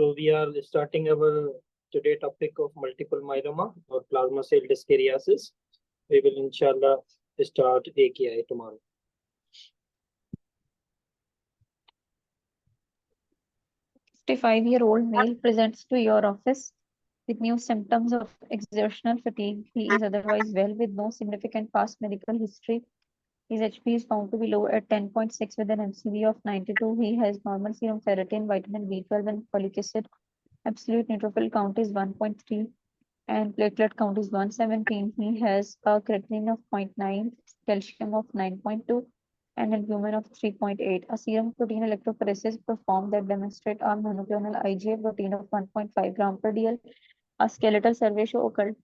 So we are starting our today topic of multiple myeloma or plasma cell dyscariasis. We will inshallah start AKI tomorrow. A 55-year-old male presents to your office with new symptoms of exertional fatigue. He is otherwise well with no significant past medical history. His HP is found to be low at 10.6 with an MCV of 92. He has normal serum ferritin, vitamin B12 and folic acid. Absolute neutrophil count is 1.3 and platelet count is 117. He has a creatinine of 0.9, calcium of 9.2 and albumin of 3.8. A serum protein electrophoresis performed that demonstrate a monoclonal IgA protein of 1.5 gram per dl. A skeletal survey show occult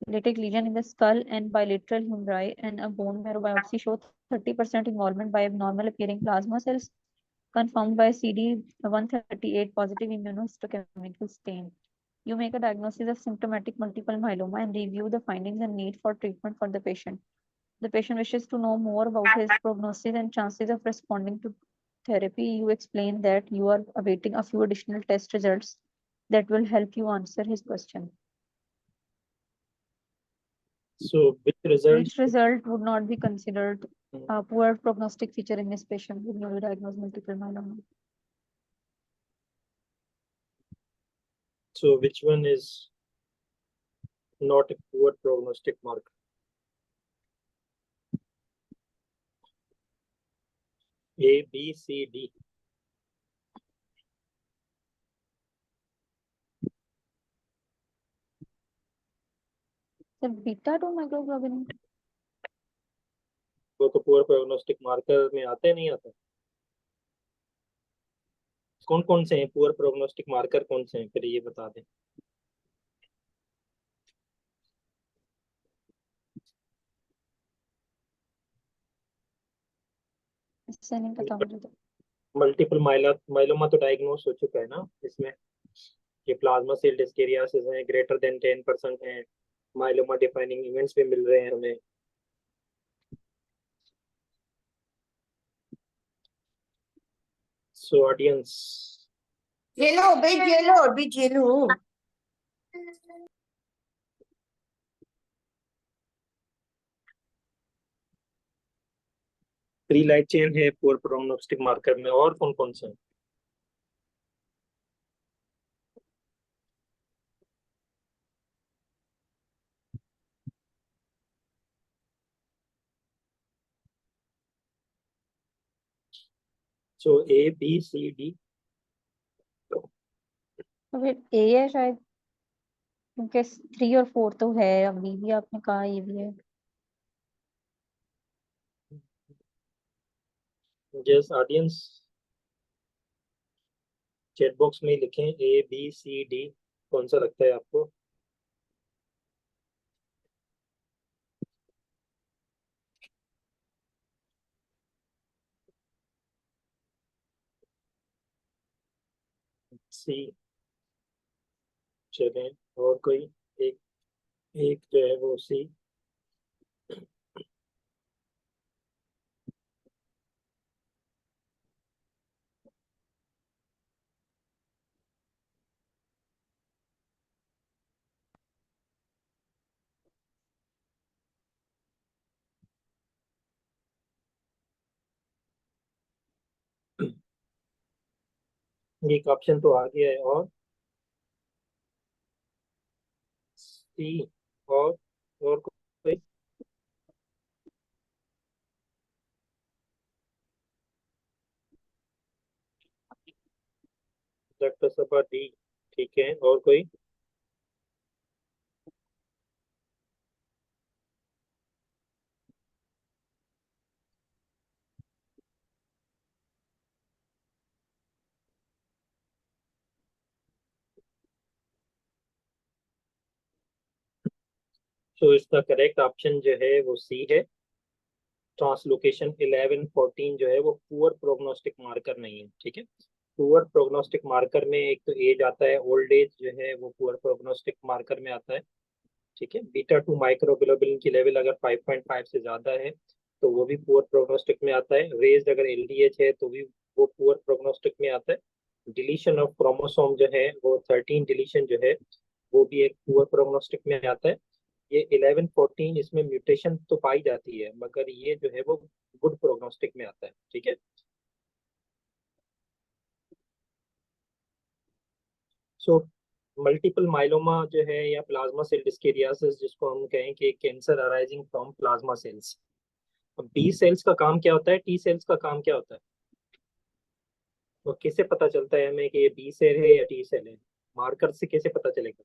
lytic lesion in the skull and bilateral humeri, and a bone marrow biopsy show 30% involvement by abnormal appearing plasma cells confirmed by CD138 positive immunohistochemical stain. You make a diagnosis of symptomatic multiple myeloma and review the findings and need for treatment for the patient. The patient wishes to know more about his prognosis and chances of responding to therapy. You explain that you are awaiting a few additional test results that will help you answer his question. So which result would not be considered a poor prognostic feature in this patient with newly diagnosed multiple myeloma? So which one is not a poor prognostic marker? A, B, C, D. So beta 2 microglobulin. वो तो poor prognostic marker में आते हैं, नहीं आते? कौन कौन से हैं poor prognostic marker, कौन से हैं फिर ये बता दें. इससे नहीं पता मुझे तो. मल्टीपल माइलोमा तो डायग्नोस हो चुका है ना इसमें. ये प्लाज्मा सेल डिस्केरियासिस है, ग्रेटर देन 10% है, माइलोमा डिफाइनिंग इवेंट्स भी मिल रहे हैं हमें. So audience, yellow big yellow. Pre light chain है पुअर प्रोग्नोस्टिक मार्कर में, और कौन कौन से हैं? सो ए बी सी डी. तो फिर ए है शायद, क्योंकि 3 और 4 तो है. अभी भी आपने कहा ये भी है. यस ऑडियंस, चैट बॉक्स में लिखें ए बी सी डी, कौन सा लगता है आपको? सी. चलें, और कोई एक एक जो है वो सी. एक ऑप्शन तो आ गया है, और सी. और कोई? डॉक्टर सभा डी. ठीक है, और कोई? तो इसका करेक्ट ऑप्शन जो है वो सी है. ट्रांसलोकेशन 11-14 जो है वो पुअर प्रोग्नोस्टिक मार्कर नहीं है. ठीक है, पुअर प्रोग्नोस्टिक मार्कर में एक तो एज आता है, ओल्ड एज जो है वो पुअर प्रोग्नोस्टिक मार्कर में आता है. ठीक है, बीटा 2 माइक्रोग्लोबुलिन की लेवल अगर 5.5 से ज्यादा है तो वो भी पुअर प्रोग्नोस्टिक में आता है. रेज्ड अगर एलडीएच है तो भी वो पुअर प्रोग्नोस्टिक में आता है. डिलीशन ऑफ क्रोमोसोम जो है वो 13 डिलीशन जो है वो भी एक पुअर प्रोग्नोस्टिक में आता है। ये 11-14 इसमें म्यूटेशन तो पाई जाती है, मगर ये जो है वो गुड प्रोग्नोस्टिक में आता है। ठीक है। सो मल्टीपल माइलोमा जो है या प्लाज्मा सेल डिस्केरियासिस, जिसको हम कहें कि cancer arising from plasma cells. अब बी सेल्स का काम क्या होता है, टी सेल्स का काम क्या होता है? तो कैसे पता चलता है हमें कि ये बी सेल है या टी सेल है? मार्कर से कैसे पता चलेगा?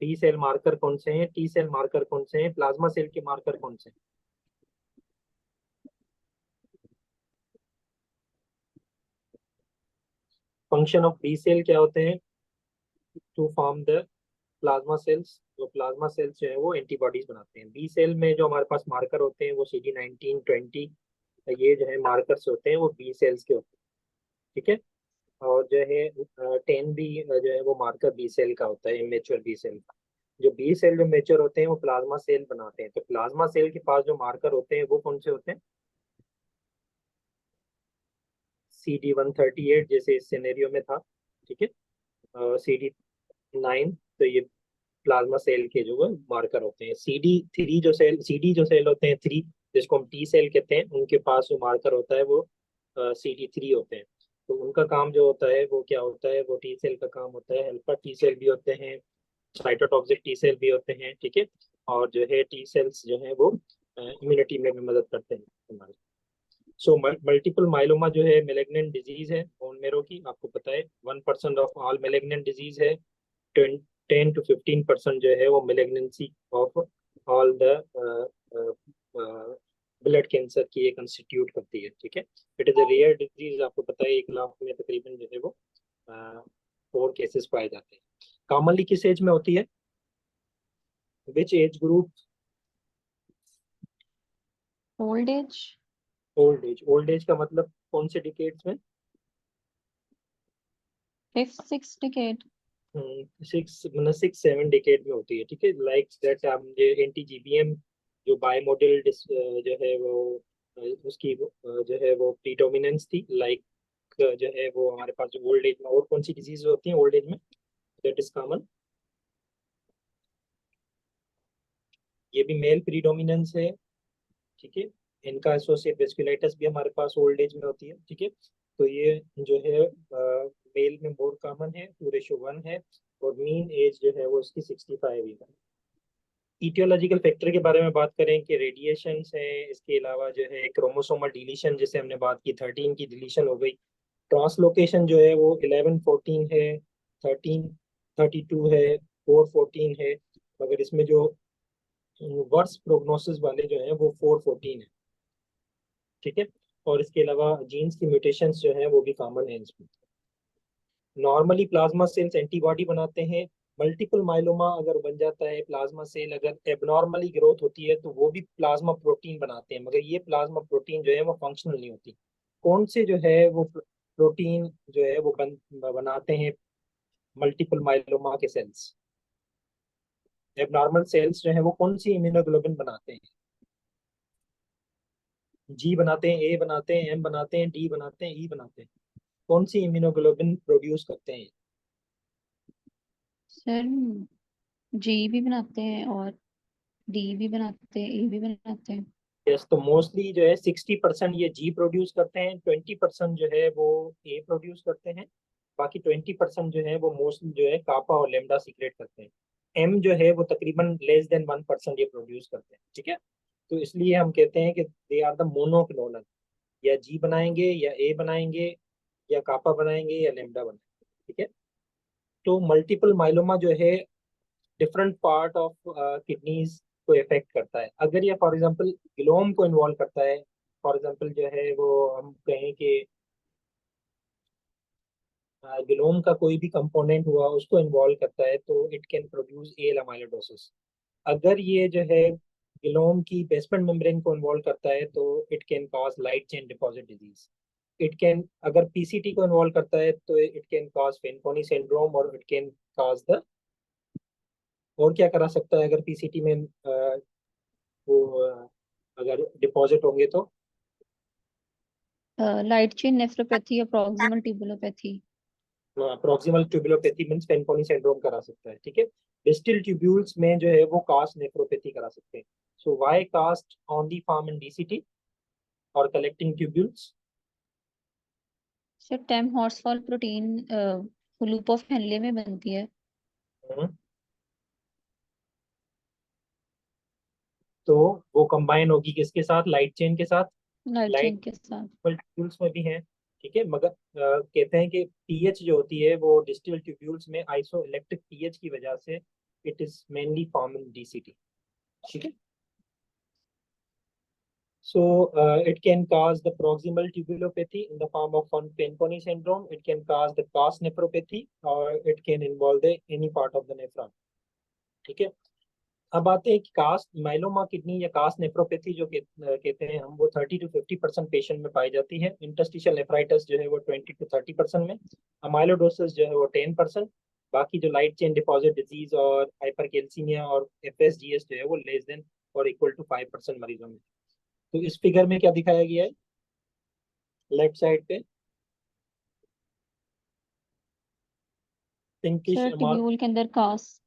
बी सेल मार्कर कौन से हैं, टी सेल मार्कर कौन से हैं, प्लाज्मा सेल के मार्कर कौन से हैं? फंक्शन ऑफ बी सेल क्या होते हैं? To form the plasma cells. जो प्लाज्मा सेल्स जो है वो एंटीबॉडीज बनाते हैं। बी सेल में जो हमारे पास मार्कर होते हैं वो CD19-20, ये जो है मार्कर्स होते हैं वो बी सेल्स के होते हैं। ठीक है। और जो है 10 भी जो है वो मार्कर बी सेल का होता है, इमेच्योर बी सेल का। जो बी सेल जो मेच्योर होते हैं वो प्लाज्मा सेल बनाते हैं। तो प्लाज्मा सेल के पास जो मार्कर होते हैं वो कौन से होते हैं? CD138 जैसे इस सिनेरियो में था। ठीक है। CD9, तो ये प्लाज्मा सेल के जो है मार्कर होते हैं। CD जो सेल होते हैं 3, जिसको हम टी सेल कहते हैं, उनके पास जो मार्कर होता है वो CD3 होते हैं। तो उनका काम जो होता है वो क्या होता है, वो टी सेल का काम होता है। हेल्पर टी सेल भी होते हैं, साइटोटॉक्सिक टी सेल भी होते हैं। ठीक है। और जो है टी सेल्स जो है वो इम्यूनिटी में भी मदद करते हैं हमारे। सो मल्टीपल माइलोमा जो है मेलेग्नेंट डिजीज है बोन मेरो की, आपको पता है 1% ऑफ ऑल मेलेग्नेंट डिजीज है। 10 to 15% जो है वो malignancy of all the blood cancer की एक कंस्टिट्यूट करती है। ठीक है। It is a rare disease, आपको पता है 1 लाख में तकरीबन जो है वो 4 केसेस पाए जाते हैं। कॉमनली किस एज में होती है? Which age group? Old age. Old age. Old age का मतलब कौन से डिकेड्स में? 5th 6th decade। 6-7 डिकेड में होती है। ठीक है। लाइक दैट एंटी-GBM जो बायमोडल जो है वो उसकी जो है वो प्रीडोमिनेंस थी। लाइक जो है वो हमारे पास जो ओल्ड एज में और कौन सी डिजीज होती है ओल्ड एज में दैट इज कॉमन? ये भी मेल प्रीडोमिनेंस है। ठीक है। इनका एसोसिएट वेस्कुलाइटिस भी हमारे पास ओल्ड एज में होती है। ठीक है। तो ये जो है मेल में मोर कॉमन है, 2:1 है। और मीन एज जो है वो उसकी 65 है। ईटियोलॉजिकल फैक्टर के बारे में बात करें कि रेडिएशन है, इसके अलावा जो है क्रोमोसोमल डिलीशन जैसे हमने बात की, 13 की डिलीशन हो गई। ट्रांसलोकेशन जो है वो 11-14 है, 13-32 है, 4-14 है। मगर इसमें जो वर्स प्रोग्नोसिस वाले जो है वो 4-14 है। ठीक है। और इसके अलावा जीन्स की म्यूटेशंस जो है वो भी कॉमन है इसमें। नॉर्मली प्लाज्मा सेल्स एंटीबॉडी बनाते हैं। मल्टीपल माइलोमा अगर बन जाता है, प्लाज्मा सेल अगर एबनॉर्मली ग्रोथ होती है, तो वो भी प्लाज्मा प्रोटीन बनाते हैं, मगर ये प्लाज्मा प्रोटीन जो है वो फंक्शनल नहीं होती। कौन से जो है वो प्रोटीन जो है वो बनाते हैं मल्टीपल माइलोमा के सेल्स? एबनॉर्मल सेल्स जो है वो कौन सी इम्यूनोग्लोबिन बनाते हैं? जी बनाते हैं, ए बनाते हैं, एम बनाते हैं, डी बनाते हैं, ई बनाते हैं। कौन सी इम्यूनोग्लोबिन प्रोड्यूस करते हैं? सर जी भी बनाते हैं और डी भी बनाते हैं, ए भी बनाते हैं। यस। तो मोस्टली जो है 60% ये जी प्रोड्यूस करते हैं, 20% जो है वो ए प्रोड्यूस करते हैं। बाकी 20% जो है वो मोस्टली जो है कापा और लेमडा सीक्रेट करते हैं। एम जो है वो तकरीबन <1% ये प्रोड्यूस करते हैं। ठीक है। तो इसलिए हम कहते हैं कि दे आर द मोनोक्लोनल। या जी बनाएंगे या ए बनाएंगे या कापा बनाएंगे या लेमडा बनाएंगे। ठीक है। तो मल्टीपल माइलोमा जो है डिफरेंट पार्ट ऑफ किडनीज को इफेक्ट करता है। अगर ये फॉर एग्जांपल गिलोम को इन्वॉल्व करता है, फॉर एग्जांपल जो है वो हम कहें कि गिलोम का कोई भी कंपोनेंट हुआ उसको इन्वॉल्व करता है, तो इट कैन प्रोड्यूस एल अमाइलोडोसिस। अगर ये जो है गिलोम की बेसमेंट मेम्ब्रेन को इन्वॉल्व करता है, तो it can cause light chain deposit disease. It can, अगर पीसीटी को इन्वॉल्व करता है तो इट कैन कॉज फेनकोनी सिंड्रोम, और इट कैन कॉज द, और क्या करा सकता है अगर पीसीटी में वो अगर डिपॉजिट होंगे तो? लाइट चेन नेफ्रोपैथी या प्रॉक्सिमल ट्यूबुलोपैथी। प्रॉक्सिमल ट्यूबुलोपैथी मीन्स फेनपोनी सिंड्रोम करा सकता है, ठीक है। डिस्टल ट्यूब्यूल्स में जो है वो कास्ट नेफ्रोपैथी करा सकते हैं। So why cast on the form in DCT और collecting tubules? Sir Tamm Horsfall protein loop of Henle में बनती है। तो वो कंबाइन होगी किसके साथ? लाइट चेन के साथ। लाइट लाइट चेन के साथ। ट्यूब्यूल्स में भी है, ठीक है, मगर कहते हैं कि पीएच जो होती है वो डिस्टल ट्यूब्यूल्स में आइसोइलेक्ट्रिक पीएच की वजह से it is mainly form in DCT, ठीक है। So it can cause the proximal tubulopathy in the form of Fanconi syndrome. It can cause the cast nephropathy or it can involve the any part of the nephron, ठीक है। अब आते हैं कि cast myeloma kidney या cast nephropathy जो कहते हैं हम, वो 30 to 50% पेशेंट में पाई जाती है। इंटरस्टिशियल नेफ्राइटिस जो है वो 20 to 30% में, अमाइलोडोसिस जो है वो 10%। बाकी जो लाइट चेन डिपॉजिट डिजीज और हाइपरकैल्सीमिया और एफएसजीएस जो है वो लेस देन और इक्वल टू 5% मरीजों में। तो इस फिगर में क्या दिखाया गया है लेफ्ट साइड पे? पिंकिश सर ट्यूब्यूल के अंदर कास्ट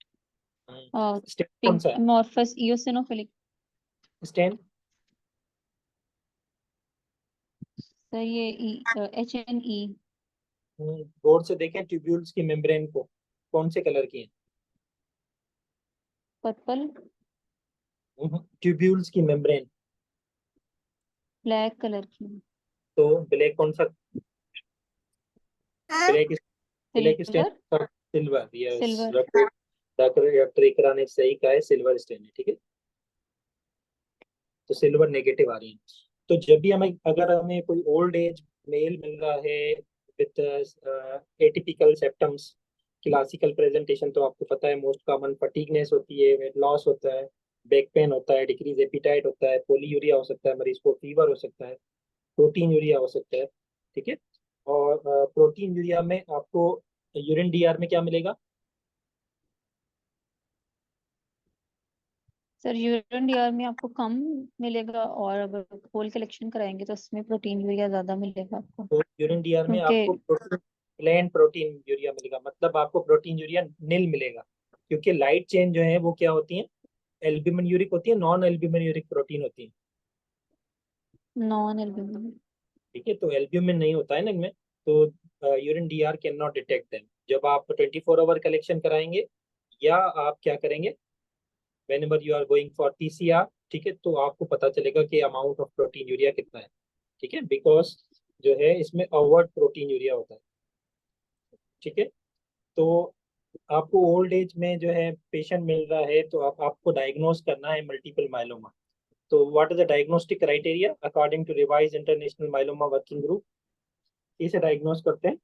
स्टेन कौन पिंक सा है? Amorphous eosinophilic. स्टेन सर ये HNE। गौर से देखें ट्यूब्यूल्स की मेम्ब्रेन को, कौन से कलर की है? पर्पल। ट्यूब्यूल्स की मेम्ब्रेन ब्लैक कलर की। तो ब्लैक कौन सा? Black black stain, silver. Silver, yes. Silver. Doctor Iqra ने सही कहा है, सिल्वर स्टेन है, ठीक है। तो सिल्वर नेगेटिव आ रही है। तो जब भी हमें, अगर हमें कोई ओल्ड एज मेल मिल रहा है with atypical symptoms, classical presentation, तो आपको पता है मोस्ट कॉमन फटीगनेस होती है, वेट लॉस होता है, बैक पेन होता है, डिक्रीज एपिटाइट होता है, पोलीयूरिया हो सकता है, मरीज को फीवर हो सकता है, प्रोटीन यूरिया हो सकता है, ठीक है। और प्रोटीन यूरिया में आपको यूरिन डीआर में क्या मिलेगा? सर यूरिन डीआर में आपको कम मिलेगा और अगर होल कलेक्शन कराएंगे तो उसमें प्रोटीन यूरिया ज्यादा मिलेगा आपको, तो यूरिन डीआर में क्योंकि आपको प्लेन प्रोटीन यूरिया मिलेगा, मतलब आपको प्रोटीन यूरिया नील मिलेगा। क्योंकि लाइट चेन जो है वो क्या होती है? एल्ब्यूमिन यूरिक होती है, नॉन एल्ब्यूमिन यूरिक प्रोटीन होती है, नॉन एल्ब्यूमिन। ठीक है। तो एल्ब्यूमिन नहीं होता है ना इनमें, तो urine DR can not detect them. जब आप 24 आवर कलेक्शन कराएंगे या आप क्या करेंगे, whenever you are going for PCR, ठीक है, तो आपको पता चलेगा कि अमाउंट ऑफ प्रोटीन यूरिया कितना है, ठीक है, बिकॉज जो है इसमें अवर्ड प्रोटीन यूरिया होता है, ठीक है। तो आपको ओल्ड एज में जो है पेशेंट मिल रहा है, तो आपको डायग्नोज करना है मल्टीपल माइलोमा। तो what is the diagnostic criteria according to revise international myeloma working group? इसे डायग्नोज करते हैं।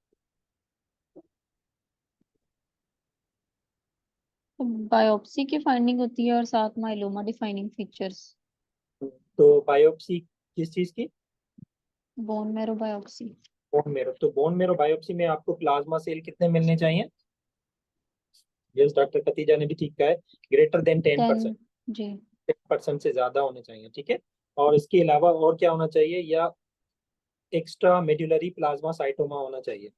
बायोप्सी की फाइंडिंग होती है और साथ माइलोमा डिफाइनिंग फीचर्स। तो बायोप्सी किस चीज की? Bone marrow biopsy. Bone marrow. तो बोन मेरो बायोप्सी में आपको प्लाज्मा सेल कितने मिलने चाहिए? यस, डॉक्टर खतीजा ने भी ठीक कहा है, ग्रेटर देन 10%। 10। जी। 10% से ज्यादा होने चाहिए, ठीक है। और इसके अलावा और क्या होना चाहिए? या एक्स्ट्रा मेड्यूलरी प्लाज्मा साइटोमा होना चाहिए।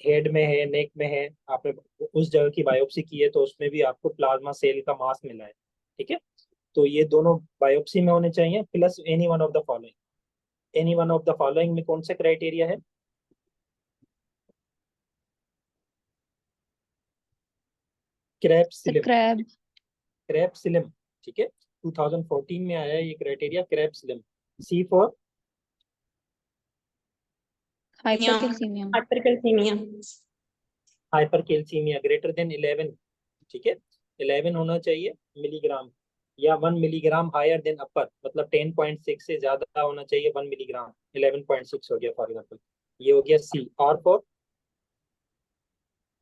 हेड में है, नेक में है, आपने उस जगह की बायोप्सी की है तो उसमें भी आपको प्लाज्मा सेल का मास मिला है, ठीक है। तो ये दोनों बायोप्सी में होने चाहिए, plus any one of the following. Any one of the following में कौन सा क्राइटेरिया है? सर क्रैप्सिलिम। क्रैब। क्रैप्सिलिम, ठीक है। 2014 में आया है ये criteria, CRAB SLiM. C for hypercalcaemia. Hypercalcaemia. Hypercalcaemia greater than 11, ठीक है। 11 होना चाहिए मिलीग्राम, या 1 मिलीग्राम हायर देन अपर, मतलब 10.6 से ज्यादा होना चाहिए 1 मिलीग्राम। 11.6 हो गया फॉर एग्जाम्पल, ये हो गया सी। और for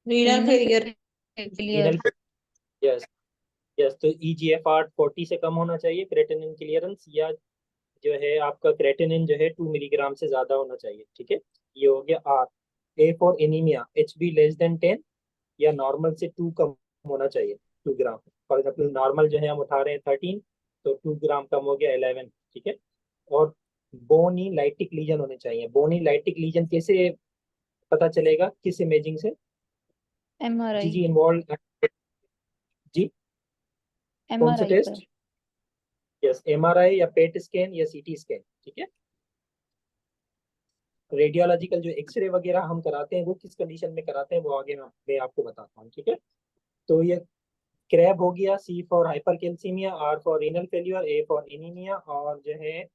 renal renal failure. Failure. Renal, yes. Yes, तो ईजीएफआर 40 से कम होना चाहिए क्रेटिनिन क्लियरेंस, या जो है आपका क्रेटिनिन जो है 2 मिलीग्राम से ज्यादा होना चाहिए, ठीक है। ये हो गया R. A for anaemia, H B less than 10 या नॉर्मल से 2 कम होना चाहिए, 2 ग्राम। फॉर एग्जाम्पल नॉर्मल जो है हम उठा रहे हैं 13, तो 2 ग्राम कम हो गया 11, ठीक है। और बोनी लाइटिक लीजन होने चाहिए। बोनी लाइटिक लीजन कैसे पता चलेगा किस इमेजिंग से? जी MRI जी इन्वॉल्व जी, कौन सा MRI टेस्ट? पर यस, एमआरआई या पेट स्कैन या सीटी स्कैन, ठीक है। रेडियोलॉजिकल जो एक्सरे वगैरह हम कराते हैं वो किस कंडीशन में कराते हैं वो आगे मैं आपको बताता हूँ, ठीक है। तो ये क्रैब हो गया, C for hypercalcaemia, R for renal failure, A for anaemia, और जो है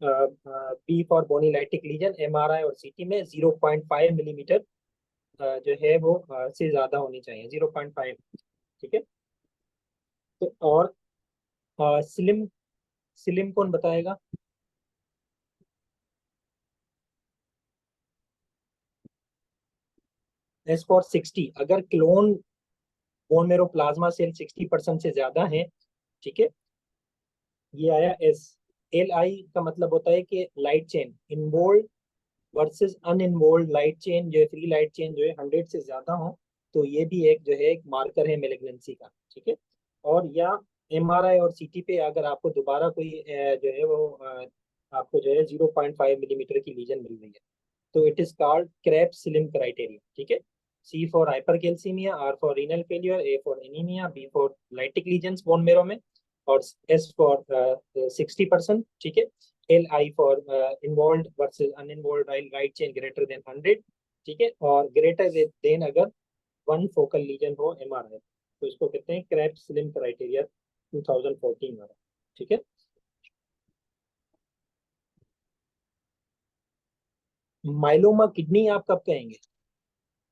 B for bony lytic lesion. MRI और सीटी में 0.5 मिलीमीटर जो है वो से ज्यादा होनी चाहिए, 0.5, ठीक है। तो और स्लिम, स्लिम कौन बताएगा? एस फॉर 60, अगर clone bone marrow plasma cell 60% से ज्यादा है, ठीक है, ये आया एस। एल आई का मतलब होता है कि light chain involved versus uninvolved light chain, जो है फ्री लाइट चेन जो है 100 से ज्यादा हो, तो ये भी एक जो है एक मार्कर है मेलिग्नेंसी का, ठीक है। और या एमआरआई और सीटी पे अगर आपको दोबारा कोई जो है वो आपको जो है 0.5 मिलीमीटर की लीजन मिल रही है, तो it is called CRAB SLiM criteria, ठीक है। C for hypercalcaemia, R for renal failure, A for anaemia, B for lytic lesions bone marrow में, और एस फॉर 60%, ठीक है। L I for involved versus uninvolved light chain greater than 100, ठीक है, और greater than अगर 1 फोकल लीजन हो MRI, तो इसको कहते हैं क्रैब स्लिम क्राइटेरिया 2014 वाला, ठीक है। माइलोमा किडनी आप कब कहेंगे?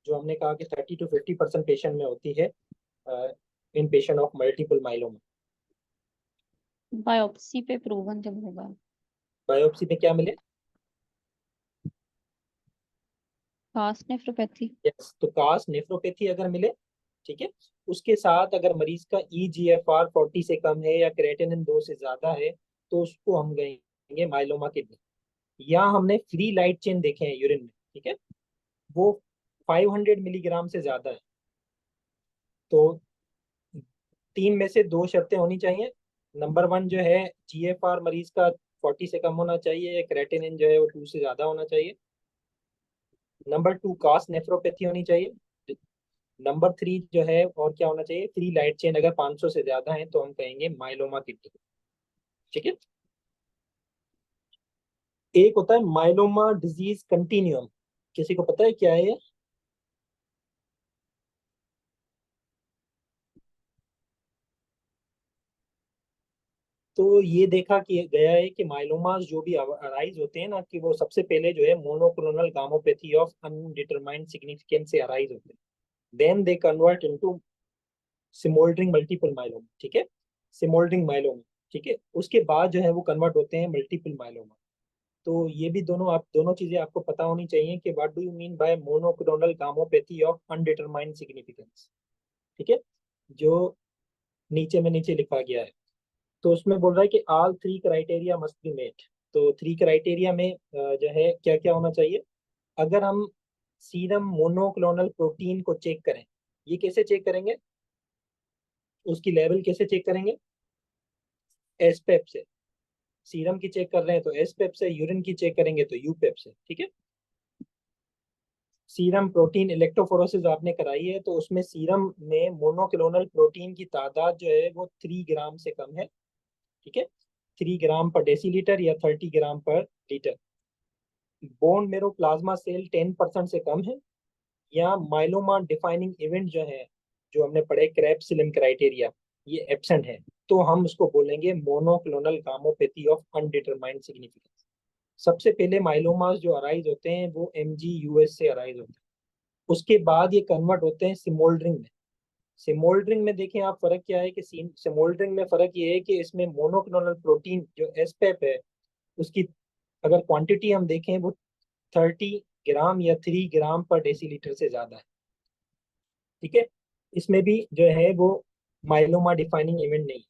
जो हमने कहा कि 30 to 50% पेशेंट में होती है in patient of multiple myeloma. Biopsy पे प्रूवन जब होगा। बायोप्सी में क्या मिले? Cast nephropathy. यस, तो कास्ट नेफ्रोपैथी अगर मिले, ठीक है, उसके साथ अगर मरीज का EGFR 40 से कम है या क्रेटिनिन 2 से ज्यादा है, तो उसको हम कहेंगे माइलोमा किडनी। या हमने फ्री लाइट चेन देखे हैं यूरिन में, ठीक है, वो 500 मिलीग्राम से ज्यादा है, तो 3 में से 2 शर्तें होनी चाहिए। नंबर 1 जो है GFR मरीज का 40 से कम होना चाहिए, या क्रेटिनिन जो है वो 2 से ज्यादा होना चाहिए। नंबर 2 कास्ट नेफ्रोपैथी होनी चाहिए। नंबर 3 जो है और क्या होना चाहिए, फ्री लाइट चेन अगर 500 से ज्यादा है तो हम कहेंगे माइलोमा किडनी, ठीक है। एक होता है माइलोमा डिजीज कंटिन्यूम, किसी को पता है क्या है ये? तो ये देखा कि गया है कि माइलोमास जो भी अराइज होते हैं ना, कि वो सबसे पहले जो है monoclonal gammopathy of undetermined significance से अराइज होते हैं, then they convert into smouldering multiple myeloma, ठीक है, सिमोल्डरिंग माइलोमा, ठीक है, उसके बाद जो है वो कन्वर्ट होते हैं मल्टीपल माइलोमा। तो ये भी दोनों, आप दोनों चीजें आपको पता होनी चाहिए कि what do you mean by monoclonal gammopathy of undetermined significance, ठीक है, जो नीचे में नीचे लिखा गया है। तो उसमें बोल रहा है कि all 3 criteria must be met. तो 3 क्राइटेरिया में जो है क्या क्या होना चाहिए? अगर हम सीरम मोनोक्लोनल प्रोटीन को चेक करें, ये कैसे चेक करेंगे, उसकी लेवल कैसे चेक करेंगे? एसपेप से। सीरम की चेक कर रहे हैं तो एसपेप से, यूरिन की चेक करेंगे तो यूपेप से, ठीक है। सीरम प्रोटीन इलेक्ट्रोफोरेसिस आपने कराई है, तो उसमें सीरम में मोनोक्लोनल प्रोटीन की तादाद जो है वो 3 ग्राम से कम है, ठीक है, 3 ग्राम पर डेसीलीटर या 30 ग्राम पर litre. Bone marrow plasma cell 10% से कम है, या माइलोमा डिफाइनिंग इवेंट जो है, जो हमने पढ़े क्रैब-सिलिम क्राइटेरिया, ये एब्सेंट है, तो हम उसको बोलेंगे monoclonal gammopathy of undetermined significance. सबसे पहले माइलोमास जो अराइज होते हैं वो MGUS से अराइज होते हैं, उसके बाद ये कन्वर्ट होते हैं सिमोल्डरिंग में। सिमोल्डरिंग में देखें आप, फर्क क्या है कि सिमोल्डरिंग में फर्क ये है कि इसमें मोनोक्लोनल प्रोटीन जो एसपेप है, उसकी अगर क्वांटिटी हम देखें वो 30 ग्राम या 3 ग्राम पर डेसीलीटर से ज्यादा है, ठीक है। इसमें भी जो है वो माइलोमा डिफाइनिंग इवेंट नहीं है।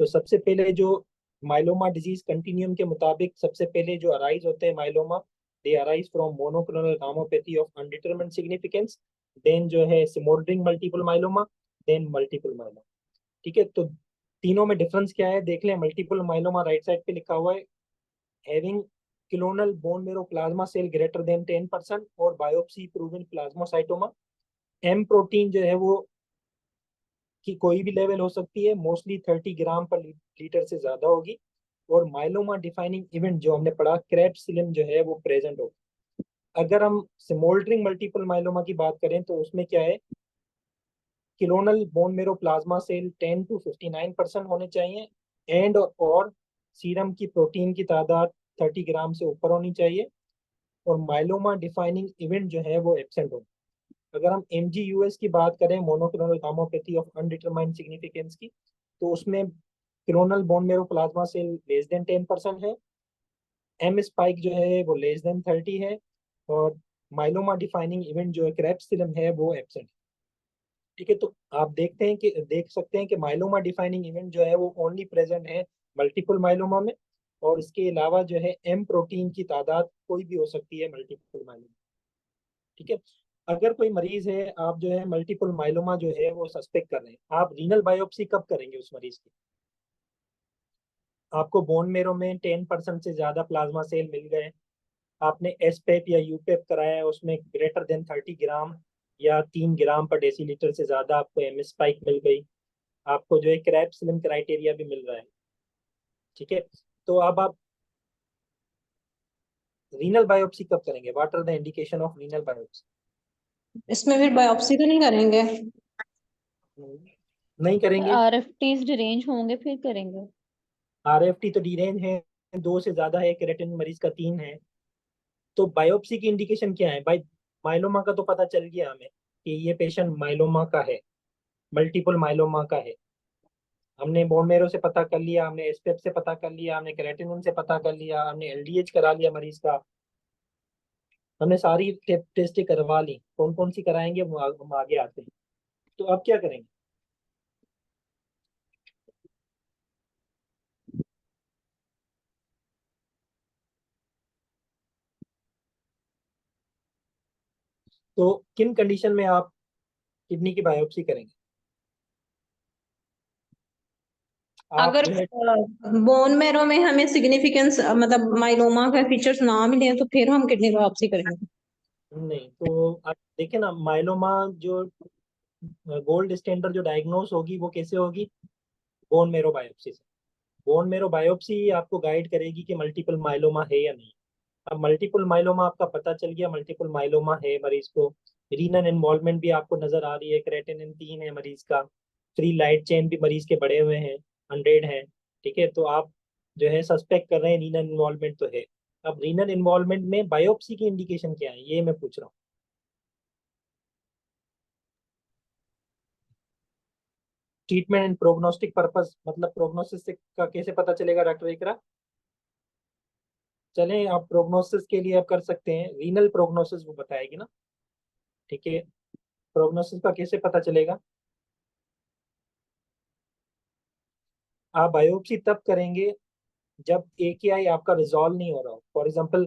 तो सबसे पहले जो माइलोमा डिजीज कंटिन्यूम के मुताबिक सबसे पहले जो अराइज होते हैं myeloma, they arise from monoclonal gammopathy of undetermined significance, then जो है smouldering multiple myeloma, then multiple myeloma, ठीक है। तो तीनों में डिफरेंस क्या है देख लें। मल्टीपल माइलोमा राइट साइड पे लिखा हुआ है, having clonal bone marrow plasma cell greater than 10% और biopsy proven plasmacytoma. M protein जो है वो की कोई भी लेवल हो सकती है, मोस्टली 30 ग्राम पर लीटर से ज्यादा होगी। और माइलोमा डिफाइनिंग इवेंट जो हमने पढ़ा, क्रेब्स-सिलम जो है वो प्रेजेंट होगी। अगर हम स्मोल्डरिंग मल्टीपल माइलोमा की बात करें तो उसमें क्या है, clonal bone marrow plasma cell 10 to 59% होने चाहिए एंड और सीरम की प्रोटीन की तादाद 30 ग्राम से ऊपर होनी चाहिए और माइलोमा डिफाइनिंग इवेंट जो है वो एब्सेंट हो। अगर हम MGUS की बात करें, monoclonal gammopathy of undetermined significance की, तो उसमें clonal bone marrow plasma cell less than 10% है, एम स्पाइक जो है वो लेस देन 30 है और माइलोमा डिफाइनिंग इवेंट जो है क्रेब्स-सिलम है वो एब्सेंट। ठीक है, तो आप देख सकते हैं कि माइलोमा डिफाइनिंग इवेंट जो है वो ओनली प्रेजेंट है मल्टीपल माइलोमा में। और इसके अलावा जो है एम प्रोटीन की तादाद कोई भी हो सकती है मल्टीपल माइलोमा। ठीक है, अगर कोई मरीज है, आप जो है मल्टीपल माइलोमा जो है वो सस्पेक्ट कर रहे हैं, आप रीनल बायोप्सी कब करेंगे उस मरीज की? आपको बोन मेरो में 10% से ज्यादा प्लाज्मा सेल मिल गए, आपने एसपेप या यूपेप कराया है, उसमें ग्रेटर देन 30 ग्राम या 3 ग्राम पर डेसीलीटर से ज्यादा आपको एम स्पाइक मिल गई, आपको जो है क्रेब्स-सिलम क्राइटेरिया भी मिल रहा है। ठीक है, तो अब आप रीनल बायोप्सी कब करेंगे? What are the indication of renal biopsy? इसमें फिर बायोप्सी तो नहीं करेंगे? नहीं करेंगे। RFTs डिरेंज होंगे फिर करेंगे। RFT तो डीरेंज है, 2 से ज्यादा है, क्रेटिन मरीज का 3 है। तो बायोप्सी की इंडिकेशन क्या है भाई? माइलोमा का तो पता चल गया हमें कि ये पेशेंट माइलोमा का है, मल्टीपल माइलोमा का है। हमने बोन मेरो से पता कर लिया, हमने एसपेप से पता कर लिया, हमने क्रेटिनिन से पता कर लिया, हमने LDH करा लिया मरीज का, हमने सारी टेस्ट करवा ली। कौन कौन सी कराएंगे वो हम आगे आते हैं। तो अब क्या करेंगे? तो किन कंडीशन में आप किडनी की बायोप्सी करेंगे? आप अगर जो है बोन मेरो में हमें सिग्निफिकेंस मतलब माइलोमा का फीचर्स ना मिले तो फिर हम किडनी बायोप्सी करेंगे। नहीं, तो आप देखिए ना, माइलोमा जो गोल्ड स्टैंडर्ड जो डायग्नोस होगी वो कैसे होगी? बोन मेरो बायोप्सी से। बोन मेरो बायोप्सी आपको गाइड करेगी कि मल्टीपल माइलोमा है या नहीं। अब मल्टीपल माइलोमा आपका पता चल गया, मल्टीपल माइलोमा है मरीज को, रीनल इन्वॉल्वमेंट भी आपको नजर आ रही है, क्रेटिनिन 3 है मरीज का, फ्री लाइट चेन भी मरीज के बढ़े हुए हैं, 100 है। ठीक है, तो आप जो है सस्पेक्ट कर रहे हैं रीनल इन्वॉल्वमेंट तो है। अब रीनल इन्वॉल्वमेंट में बायोप्सी की इंडिकेशन क्या है, ये मैं पूछ रहा हूँ। ट्रीटमेंट एंड प्रोग्नोस्टिक पर्पस, मतलब प्रोग्नोसिस का कैसे पता चलेगा डॉक्टर इकरा? चलें, आप प्रोग्नोसिस के लिए आप कर सकते हैं, रीनल प्रोग्नोसिस वो बताएगी ना। ठीक है, प्रोग्नोसिस का कैसे पता चलेगा? आप बायोप्सी तब करेंगे जब AKI आपका रिजॉल्व नहीं हो रहा हो। फॉर एग्जांपल,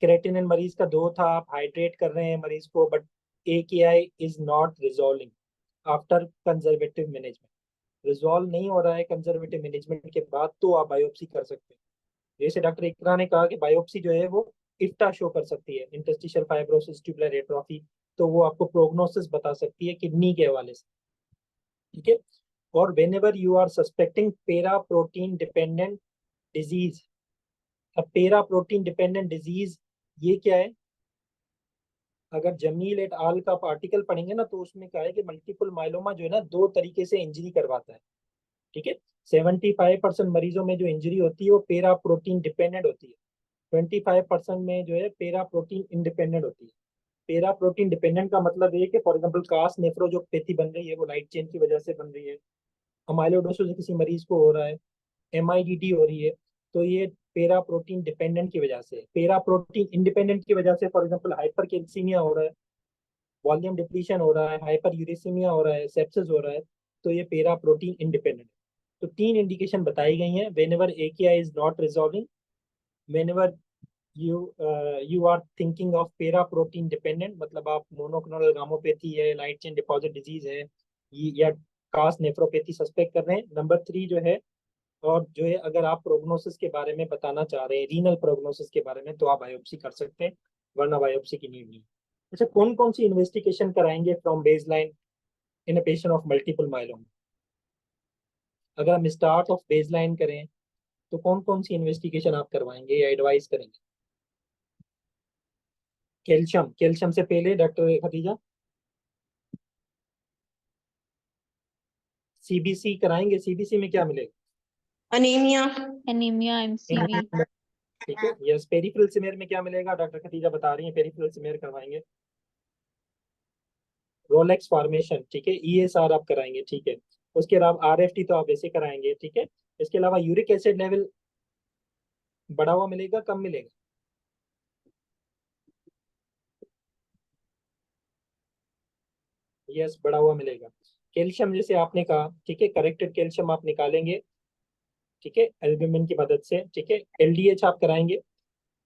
क्रेटिनिन मरीज का 2 था, आप हाइड्रेट कर रहे हैं मरीज को, but AKI is not resolving after conservative management, resolve नहीं हो रहा है कंजर्वेटिव मैनेजमेंट के बाद, तो आप बायोप्सी कर सकते हैं। जैसे डॉक्टर इकरा ने कहा कि बायोप्सी जो है वो इफ्टा शो कर सकती है, इंटरस्टिशियल फाइब्रोसिस, ट्यूबुलर एट्रोफी, तो वो आपको प्रोग्नोसिस बता सकती है किडनी के हवाले से। ठीक है, और whenever you are suspecting para protein dependent disease. अब पेरा प्रोटीन डिपेंडेंट डिजीज ये क्या है? अगर जमील एट आल का आर्टिकल पढ़ेंगे ना, तो उसमें कहा है कि मल्टीपल माइलोमा जो है ना 2 तरीके से इंजरी करवाता है। ठीक है, 75% मरीजों में जो इंजरी होती है वो पेरा प्रोटीन डिपेंडेंट होती है, 25% में जो है पेरा प्रोटीन इंडिपेंडेंट होती है। पेरा प्रोटीन डिपेंडेंट का मतलब ये है कि फॉर एग्जांपल कास नेफ्रोजोपैथी बन रही है, वो लाइट चेन की वजह से बन रही है, अमाइलोइडोसिस किसी मरीज को हो रहा है, MIDD हो रही है, तो ये पेरा प्रोटीन डिपेंडेंट की वजह से। पेरा प्रोटीन इंडिपेंडेंट की वजह से फॉर एग्जांपल हाइपर कैल्सीमिया हो रहा है, वॉल्यूम डिप्लीशन हो रहा है, हाइपर यूरेसीमिया हो रहा है, सेप्सिस हो रहा है, तो ये पेरा प्रोटीन इंडिपेंडेंट है। तो 3 इंडिकेशन बताई गई हैं, whenever AKI is not resolving, whenever you are thinking of para protein dependent, मतलब आप मोनोक्लोनल गामोपैथी है, लाइट चेन डिपॉजिट डिजीज है, या कास नेफ्रोपैथी सस्पेक्ट कर रहे हैं। नंबर 3 जो है और जो है अगर आप प्रोग्नोसिस के बारे में बताना चाह रहे हैं, रीनल प्रोग्नोसिस के बारे में, तो आप बायोप्सी कर सकते हैं, वरना बायोप्सी की नीड नहीं। अच्छा, कौन कौन सी इन्वेस्टिगेशन कराएंगे from baseline in a patient of multiple myeloma? अगर हम स्टार्ट ऑफ बेसलाइन करें तो कौन कौन सी इन्वेस्टिगेशन आप करवाएंगे या एडवाइस करेंगे? कैल्शियम, कैल्शियम से पहले डॉक्टर खदीजा सीबीसी कराएंगे। सीबीसी में क्या मिलेगा? अनीमिया। Anaemia, MCV. ठीक है, यस। पेरिफेरल स्मीयर में क्या मिलेगा? डॉक्टर खदीजा बता रही हैं, पेरिफेरल स्मीयर करवाएंगे। रोलेक्स फॉर्मेशन, ठीक है। ईएसआर आप कराएंगे, ठीक है। उसके अलावा आरएफटी तो आप ऐसे कराएंगे, ठीक है। इसके अलावा यूरिक एसिड लेवल बढ़ा हुआ मिलेगा, कम मिलेगा? यस, बढ़ा हुआ मिलेगा। कैल्शियम जैसे आपने कहा, ठीक है, करेक्टेड कैल्शियम आप निकालेंगे, ठीक है, एल्ब्यूमिन की मदद से, ठीक है। एलडीएच आप कराएंगे,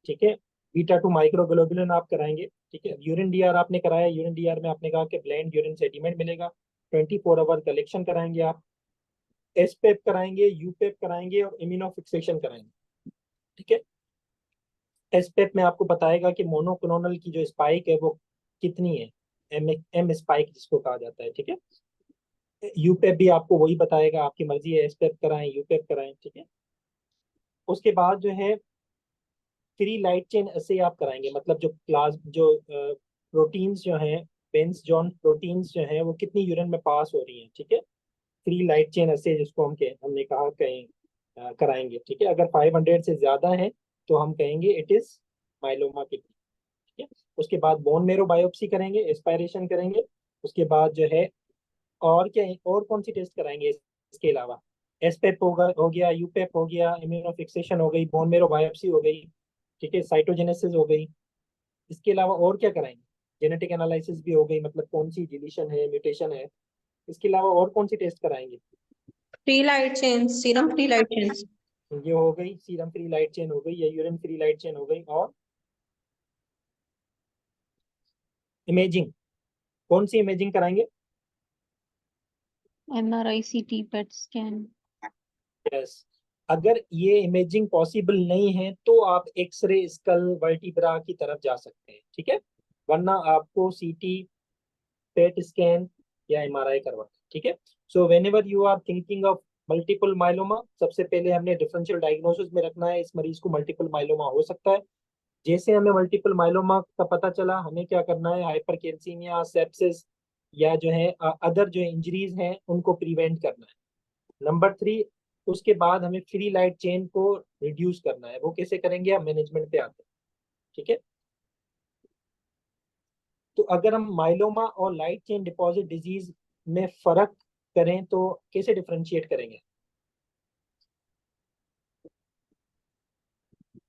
ठीक है। बीटा 2 माइक्रोग्लोबुलिन आप कराएंगे, ठीक है। यूरिन डीआर आपने कराया, यूरिन डीआर में आपने कहा कि ब्लेंड यूरिन सेडिमेंट मिलेगा। 24 आवर कलेक्शन कराएंगे आप। एसपेप कराएंगे, यूपेप कराएंगे और इम्यूनोफिक्सेशन कराएंगे, ठीक है। एसपेप में आपको बताएगा कि मोनोक्लोनल की जो स्पाइक है वो कितनी है, एम एम स्पाइक जिसको कहा जाता है, ठीक है। यूपेप भी आपको वही बताएगा, आपकी मर्जी है एसपेप कराएं यूपेप कराएं, ठीक है। उसके बाद जो है फ्री लाइट चेन ऐसे आप कराएंगे, मतलब जो क्लास जो प्रोटीन्स जो हैं, बेंस जॉन प्रोटीन्स जो हैं वो कितनी यूरिन में पास हो रही हैं, ठीक है। फ्री लाइट चेन ऐसे जिसको हमने कहा कहें कराएंगे, ठीक है। अगर 500 से ज्यादा है तो हम कहेंगे इट इज माइलोमा की, ठीक है। उसके बाद बोन मेरो बायोप्सी करेंगे, एस्पायरेशन करेंगे। उसके बाद जो है और क्या, और कौन सी टेस्ट कराएंगे इसके अलावा? एसपेप होगा, हो गया, यूपेप हो गया, इम्यूनोफिक्सेशन हो गई, बोन मेरो बायोप्सी हो गई, ठीक है, साइटोजेनेसिस हो गई। इसके अलावा और क्या कराएंगे? जेनेटिक एनालिसिस भी हो गई, मतलब कौन सी डिलीशन है, म्यूटेशन है। इसके अलावा और कौन सी टेस्ट कराएंगे? Free light chain, serum free light chain. ये हो गई, सीरम फ्री लाइट चेन हो गई या यूरिन फ्री लाइट चेन हो गई। और इमेजिंग, कौन सी इमेजिंग कराएंगे? एमआरआई, सीटी, पेट स्कैन। यस। अगर ये इमेजिंग पॉसिबल नहीं है तो आप एक्सरे स्कल वर्टिब्रा की तरफ जा सकते हैं, ठीक है। वरना आपको सीटी, पेट स्कैन या एमआरआई करवाना, ठीक है। So whenever you are thinking of multiple myeloma, सबसे पहले हमने डिफरेंशियल डायग्नोसिस में रखना है, इस मरीज को मल्टीपल माइलोमा हो सकता है। जैसे हमें मल्टीपल माइलोमा का पता चला, हमें क्या करना है? हाइपरकेल्सीमिया, सेप्सिस या जो है अदर जो इंजरीज हैं उनको प्रिवेंट करना है। नंबर 3, उसके बाद हमें फ्री लाइट चेन को रिड्यूस करना है। वो कैसे करेंगे? हम मैनेजमेंट पे आते हैं, ठीक है। तो अगर हम माइलोमा और लाइट चेन डिपॉजिट डिजीज में फर्क करें तो कैसे डिफरेंशिएट करेंगे?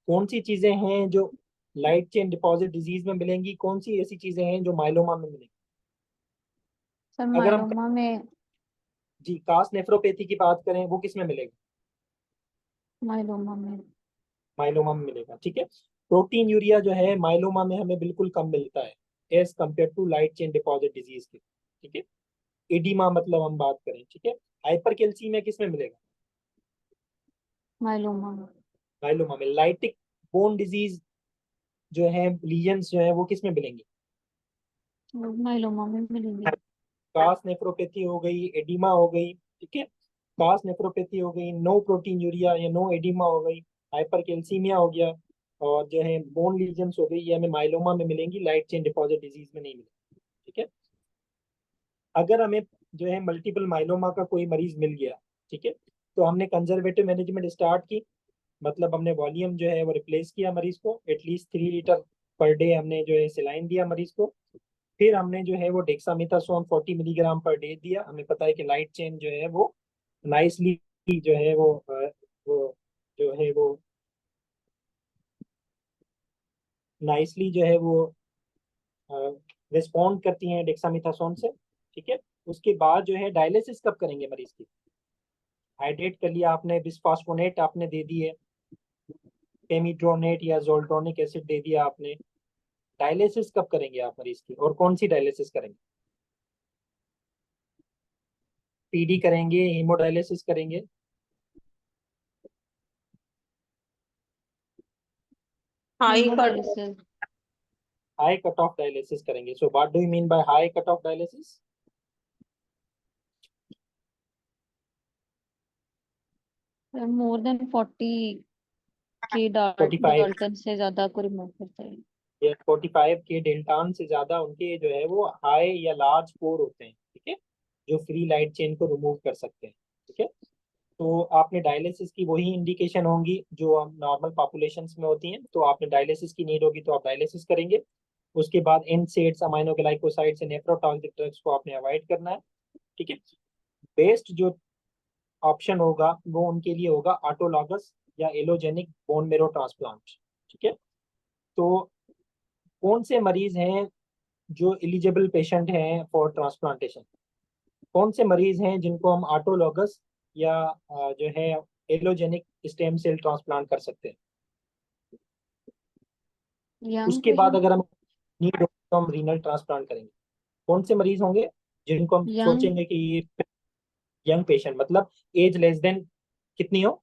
कौन सी चीजें हैं जो लाइट चेन डिपॉजिट डिजीज में मिलेंगी, कौन सी ऐसी चीजें हैं जो माइलोमा में मिलेंगी? सर अगर हम माइलोमा में, जी कास्ट नेफ्रोपैथी की बात करें, वो किस में मिलेगा? माइलोमा में माइलोमा में मिलेगा, ठीक है। प्रोटीन यूरिया जो है माइलोमा में हमें बिल्कुल कम मिलता है as compared to light chain deposit disease के, ठीक है। एडिमा मतलब हम बात करें, ठीक है। हाइपरकेल्सीमिया किस में मिलेगा? माइलोमा में माइलोमा में। लाइटिक बोन डिजीज जो है, लीजन्स जो है वो किस में मिलेंगे? माइलोमा में मिलेंगे। कास नेफ्रोपैथी हो गई, एडिमा हो गई, ठीक है। कास नेफ्रोपैथी हो गई, नो प्रोटीन यूरिया या नो एडिमा हो गई, हाइपरकेल्सीमिया हो गया, और जो है बोन लीजन्स हो गई, ये हमें माइलोमा में मिलेंगी, लाइट चेन डिपॉजिट डिजीज में नहीं मिलेगी, ठीक है। अगर हमें जो है मल्टीपल माइलोमा का कोई मरीज मिल गया, ठीक है, तो हमने कंजर्वेटिव मैनेजमेंट स्टार्ट की, मतलब हमने वॉल्यूम जो है वो रिप्लेस किया मरीज को, एटलीस्ट 3 लीटर पर डे हमने जो है सिलाइन दिया मरीज को। फिर हमने जो है वो डेक्सामेथासोन 40 मिलीग्राम पर डे दिया। हमें पता है कि लाइट चेन जो है वो नाइसली जो है वो जो है वो नाइसली जो है वो रिस्पॉन्ड करती हैं डेक्सामेथासोन से, ठीक है। उसके बाद जो है डायलिसिस कब करेंगे मरीज की? हाइड्रेट कर लिया आपने, बिस्फॉस्फोनेट आपने दे दिए, पेमिड्रोनेट या जोल्ट्रोनिक एसिड दे दिया आपने। डायलिसिस कब करेंगे आप मरीज की, और कौन सी डायलिसिस करेंगे? पीडी करेंगे, हीमोडायलिसिस करेंगे? High cut Hemodialysis. High cut off dialysis करेंगे. So what do you mean by high cut off dialysis? More than 40 के 45 डाल्टन से ज्यादा को रिमूव करता है. या 45 के डेल्टान से ज्यादा उनके जो है वो हाई या लार्ज पोर होते हैं. ठीक है, जो फ्री लाइट चेन को रिमूव कर सकते हैं. ठीक है, तो आपने डायलिसिस की वही इंडिकेशन होंगी जो नॉर्मल पॉपुलेशंस में होती हैं. तो आपने डायलिसिस की नीड होगी तो आप डायलिसिस करेंगे. उसके बाद NSAIDs, aminoglycosides and nephrotoxic drugs को आपने अवॉइड करना है. ठीक है, बेस्ट जो ऑप्शन होगा वो उनके लिए होगा ऑटोलॉगस या एलोजेनिक बोन मेरो ट्रांसप्लांट. ठीक है, तो कौन से मरीज हैं जो एलिजिबल पेशेंट हैं फॉर ट्रांसप्लांटेशन? कौन से मरीज हैं जिनको हम ऑटोलॉगस या जो है एलोजेनिक स्टेम सेल ट्रांसप्लांट कर सकते हैं? Young उसके बाद patient. अगर हम नीड हो तो हम रीनल ट्रांसप्लांट करेंगे. कौन से मरीज होंगे जिनको हम Young. सोचेंगे कि ये यंग पेशेंट, मतलब एज लेस देन कितनी हो?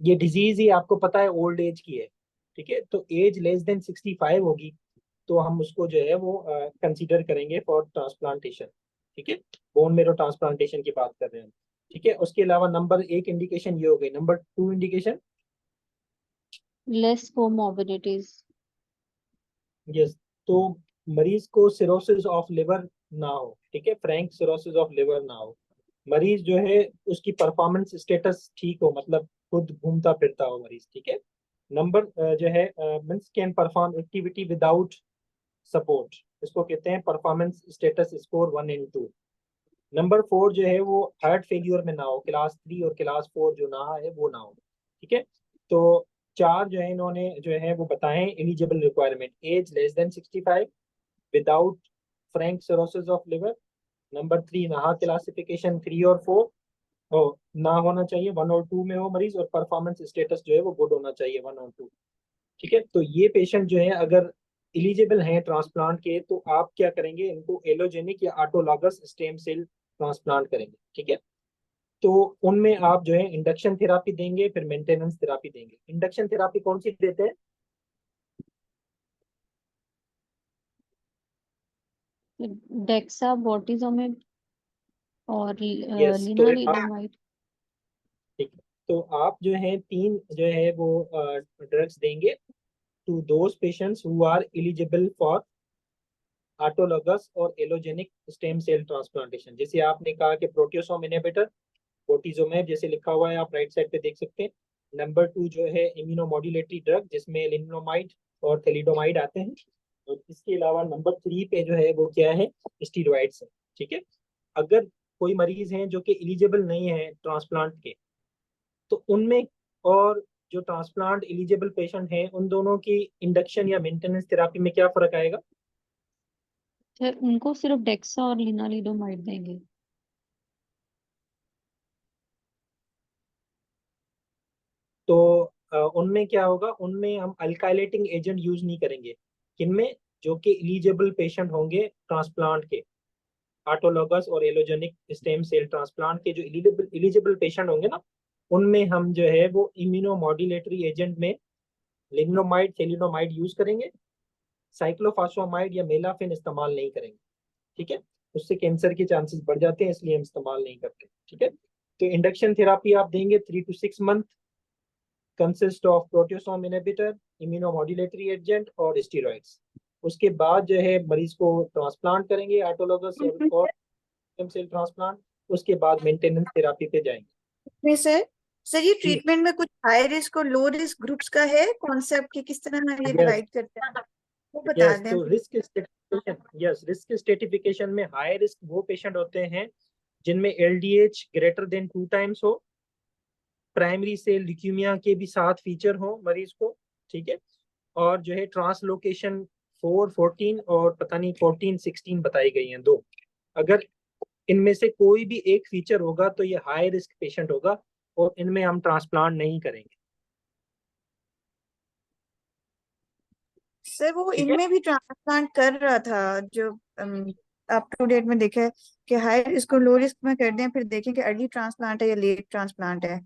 ये डिजीज ही आपको पता है ओल्ड एज की है. ठीक है, तो एज लेस देन 65 होगी तो हम उसको जो है वो कंसीडर करेंगे फॉर ट्रांसप्लांटेशन. ठीक है, बोन मेरो ट्रांसप्लांटेशन की बात कर रहे हैं. ठीक है, उसके अलावा नंबर 1 इंडिकेशन ये हो गई. Number 2 indication, Less comorbidities. Yes, तो मरीज को सिरोसिस ऑफ लिवर ना हो. ठीक है, फ्रैंक सिरोसिस ऑफ लिवर ना हो. मरीज जो है उसकी परफॉर्मेंस स्टेटस ठीक हो, मतलब खुद घूमता फिरता हो मरीज. ठीक है, नंबर जो है means can perform activity without support, इसको कहते हैं performance status score 1 and 2. Number 4 जो है वो हार्ट फेल्यूर में ना हो, क्लास 3 और क्लास 4 जो ना है वो ना हो. ठीक है, तो 4 जो है इन्होंने जो है वो बताए eligible requirement. Age less than 65, without frank cirrhosis of liver. Number 3 NYHA classification 3 और 4 हो ना होना चाहिए, 1 और 2 में हो मरीज, और परफॉर्मेंस स्टेटस जो है वो गुड होना चाहिए 1 और 2. ठीक है, तो ये पेशेंट जो है अगर एलिजिबल हैं ट्रांसप्लांट के तो आप क्या करेंगे, इनको एलोजेनिक या ऑटोलॉगस स्टेम सेल ट्रांसप्लांट करेंगे. ठीक है, तो उनमें आप जो है इंडक्शन थेरापी देंगे, फिर मेंटेनेंस थेरापी देंगे. इंडक्शन थेरापी कौन सी देते हैं? Dexa, bortezomib और यस, तो lenalidomide. ठीक है, तो आप जो है 3 जो है वो ड्रग्स देंगे to those patients who are eligible for autologous और एलोजेनिक स्टेम सेल ट्रांसप्लांटेशन. जैसे आपने कहा कि प्रोटियोसोम इनहिबिटर, बोटीजोमैब जैसे लिखा हुआ है, आप राइट साइड पे देख सकते हैं. नंबर 2 जो है इम्यूनोमोड्यूलेटरी ड्रग जिसमें लिनोमाइड और थैलिडोमाइड आते हैं. और इसके अलावा नंबर 3 पे जो है वो क्या है, स्टीरॉइड्स है. ठीक है, अगर कोई मरीज हैं जो कि एलिजिबल नहीं है ट्रांसप्लांट के, तो उनमें और जो ट्रांसप्लांट एलिजिबल पेशेंट हैं उन दोनों की इंडक्शन या मेंटेनेंस थेरापी में क्या फर्क आएगा? फिर उनको सिर्फ डेक्सा और lenalidomide देंगे. तो उनमें क्या होगा, उनमें हम अल्काइलेटिंग एजेंट यूज नहीं करेंगे. किनमें? जो कि एलिजिबल पेशेंट होंगे ट्रांसप्लांट के, ऑटोलॉगस और एलोजेनिक स्टेम सेल ट्रांसप्लांट के जो एलिजिबल पेशेंट होंगे ना, उनमें हम जो है वो इम्यूनोमोड्यूलेटरी एजेंट में लिग्नोमाइड, थैलिडोमाइड यूज करेंगे. साइक्लोफॉस्फामाइड या मेलाफिन इस्तेमाल नहीं करेंगे. ठीक है, उससे कैंसर के चांसेस बढ़ जाते हैं, इसलिए हम इस्तेमाल नहीं करते. ठीक है, तो इंडक्शन थेरापी आप देंगे 3 to 6 month, consist of proteasome inhibitor, immunomodulatory agent और स्टेरॉइड्स. उसके बाद जो है मरीज को ट्रांसप्लांट करेंगे ऑटोलॉगस और स्टेम सेल ट्रांसप्लांट. उसके बाद मेंटेनेंस थेरापी पे जाएंगे. में सर ये जी, ट्रीटमेंट में कुछ हाई रिस्क और लो रिस्क ग्रुप्स का है कॉन्सेप्ट कि किस तरह हम ये यस डिवाइड करते हैं, वो बता यस, दें तो please। Risk stratification, yes, risk stratification में हाई रिस्क वो पेशेंट होते हैं जिनमें एलडीएच ग्रेटर देन 2 टाइम्स हो, प्राइमरी सेल ल्यूकीमिया के भी साथ फीचर हो मरीज को. ठीक है, और जो है ट्रांसलोकेशन 4, 14 और पता नहीं 14, 16 बताई गई हैं दो. अगर इनमें से कोई भी एक फीचर होगा तो ये हाई रिस्क पेशेंट होगा और इनमें हम ट्रांसप्लांट नहीं करेंगे. सर वो ठीक है, इनमें भी ट्रांसप्लांट कर रहा था जो अप टू डेट में देखा है कि हाई रिस्क को लो रिस्क में कर दें, फिर देखें कि अर्ली ट्रांसप्लांट है या लेट ट्रांसप्लांट है,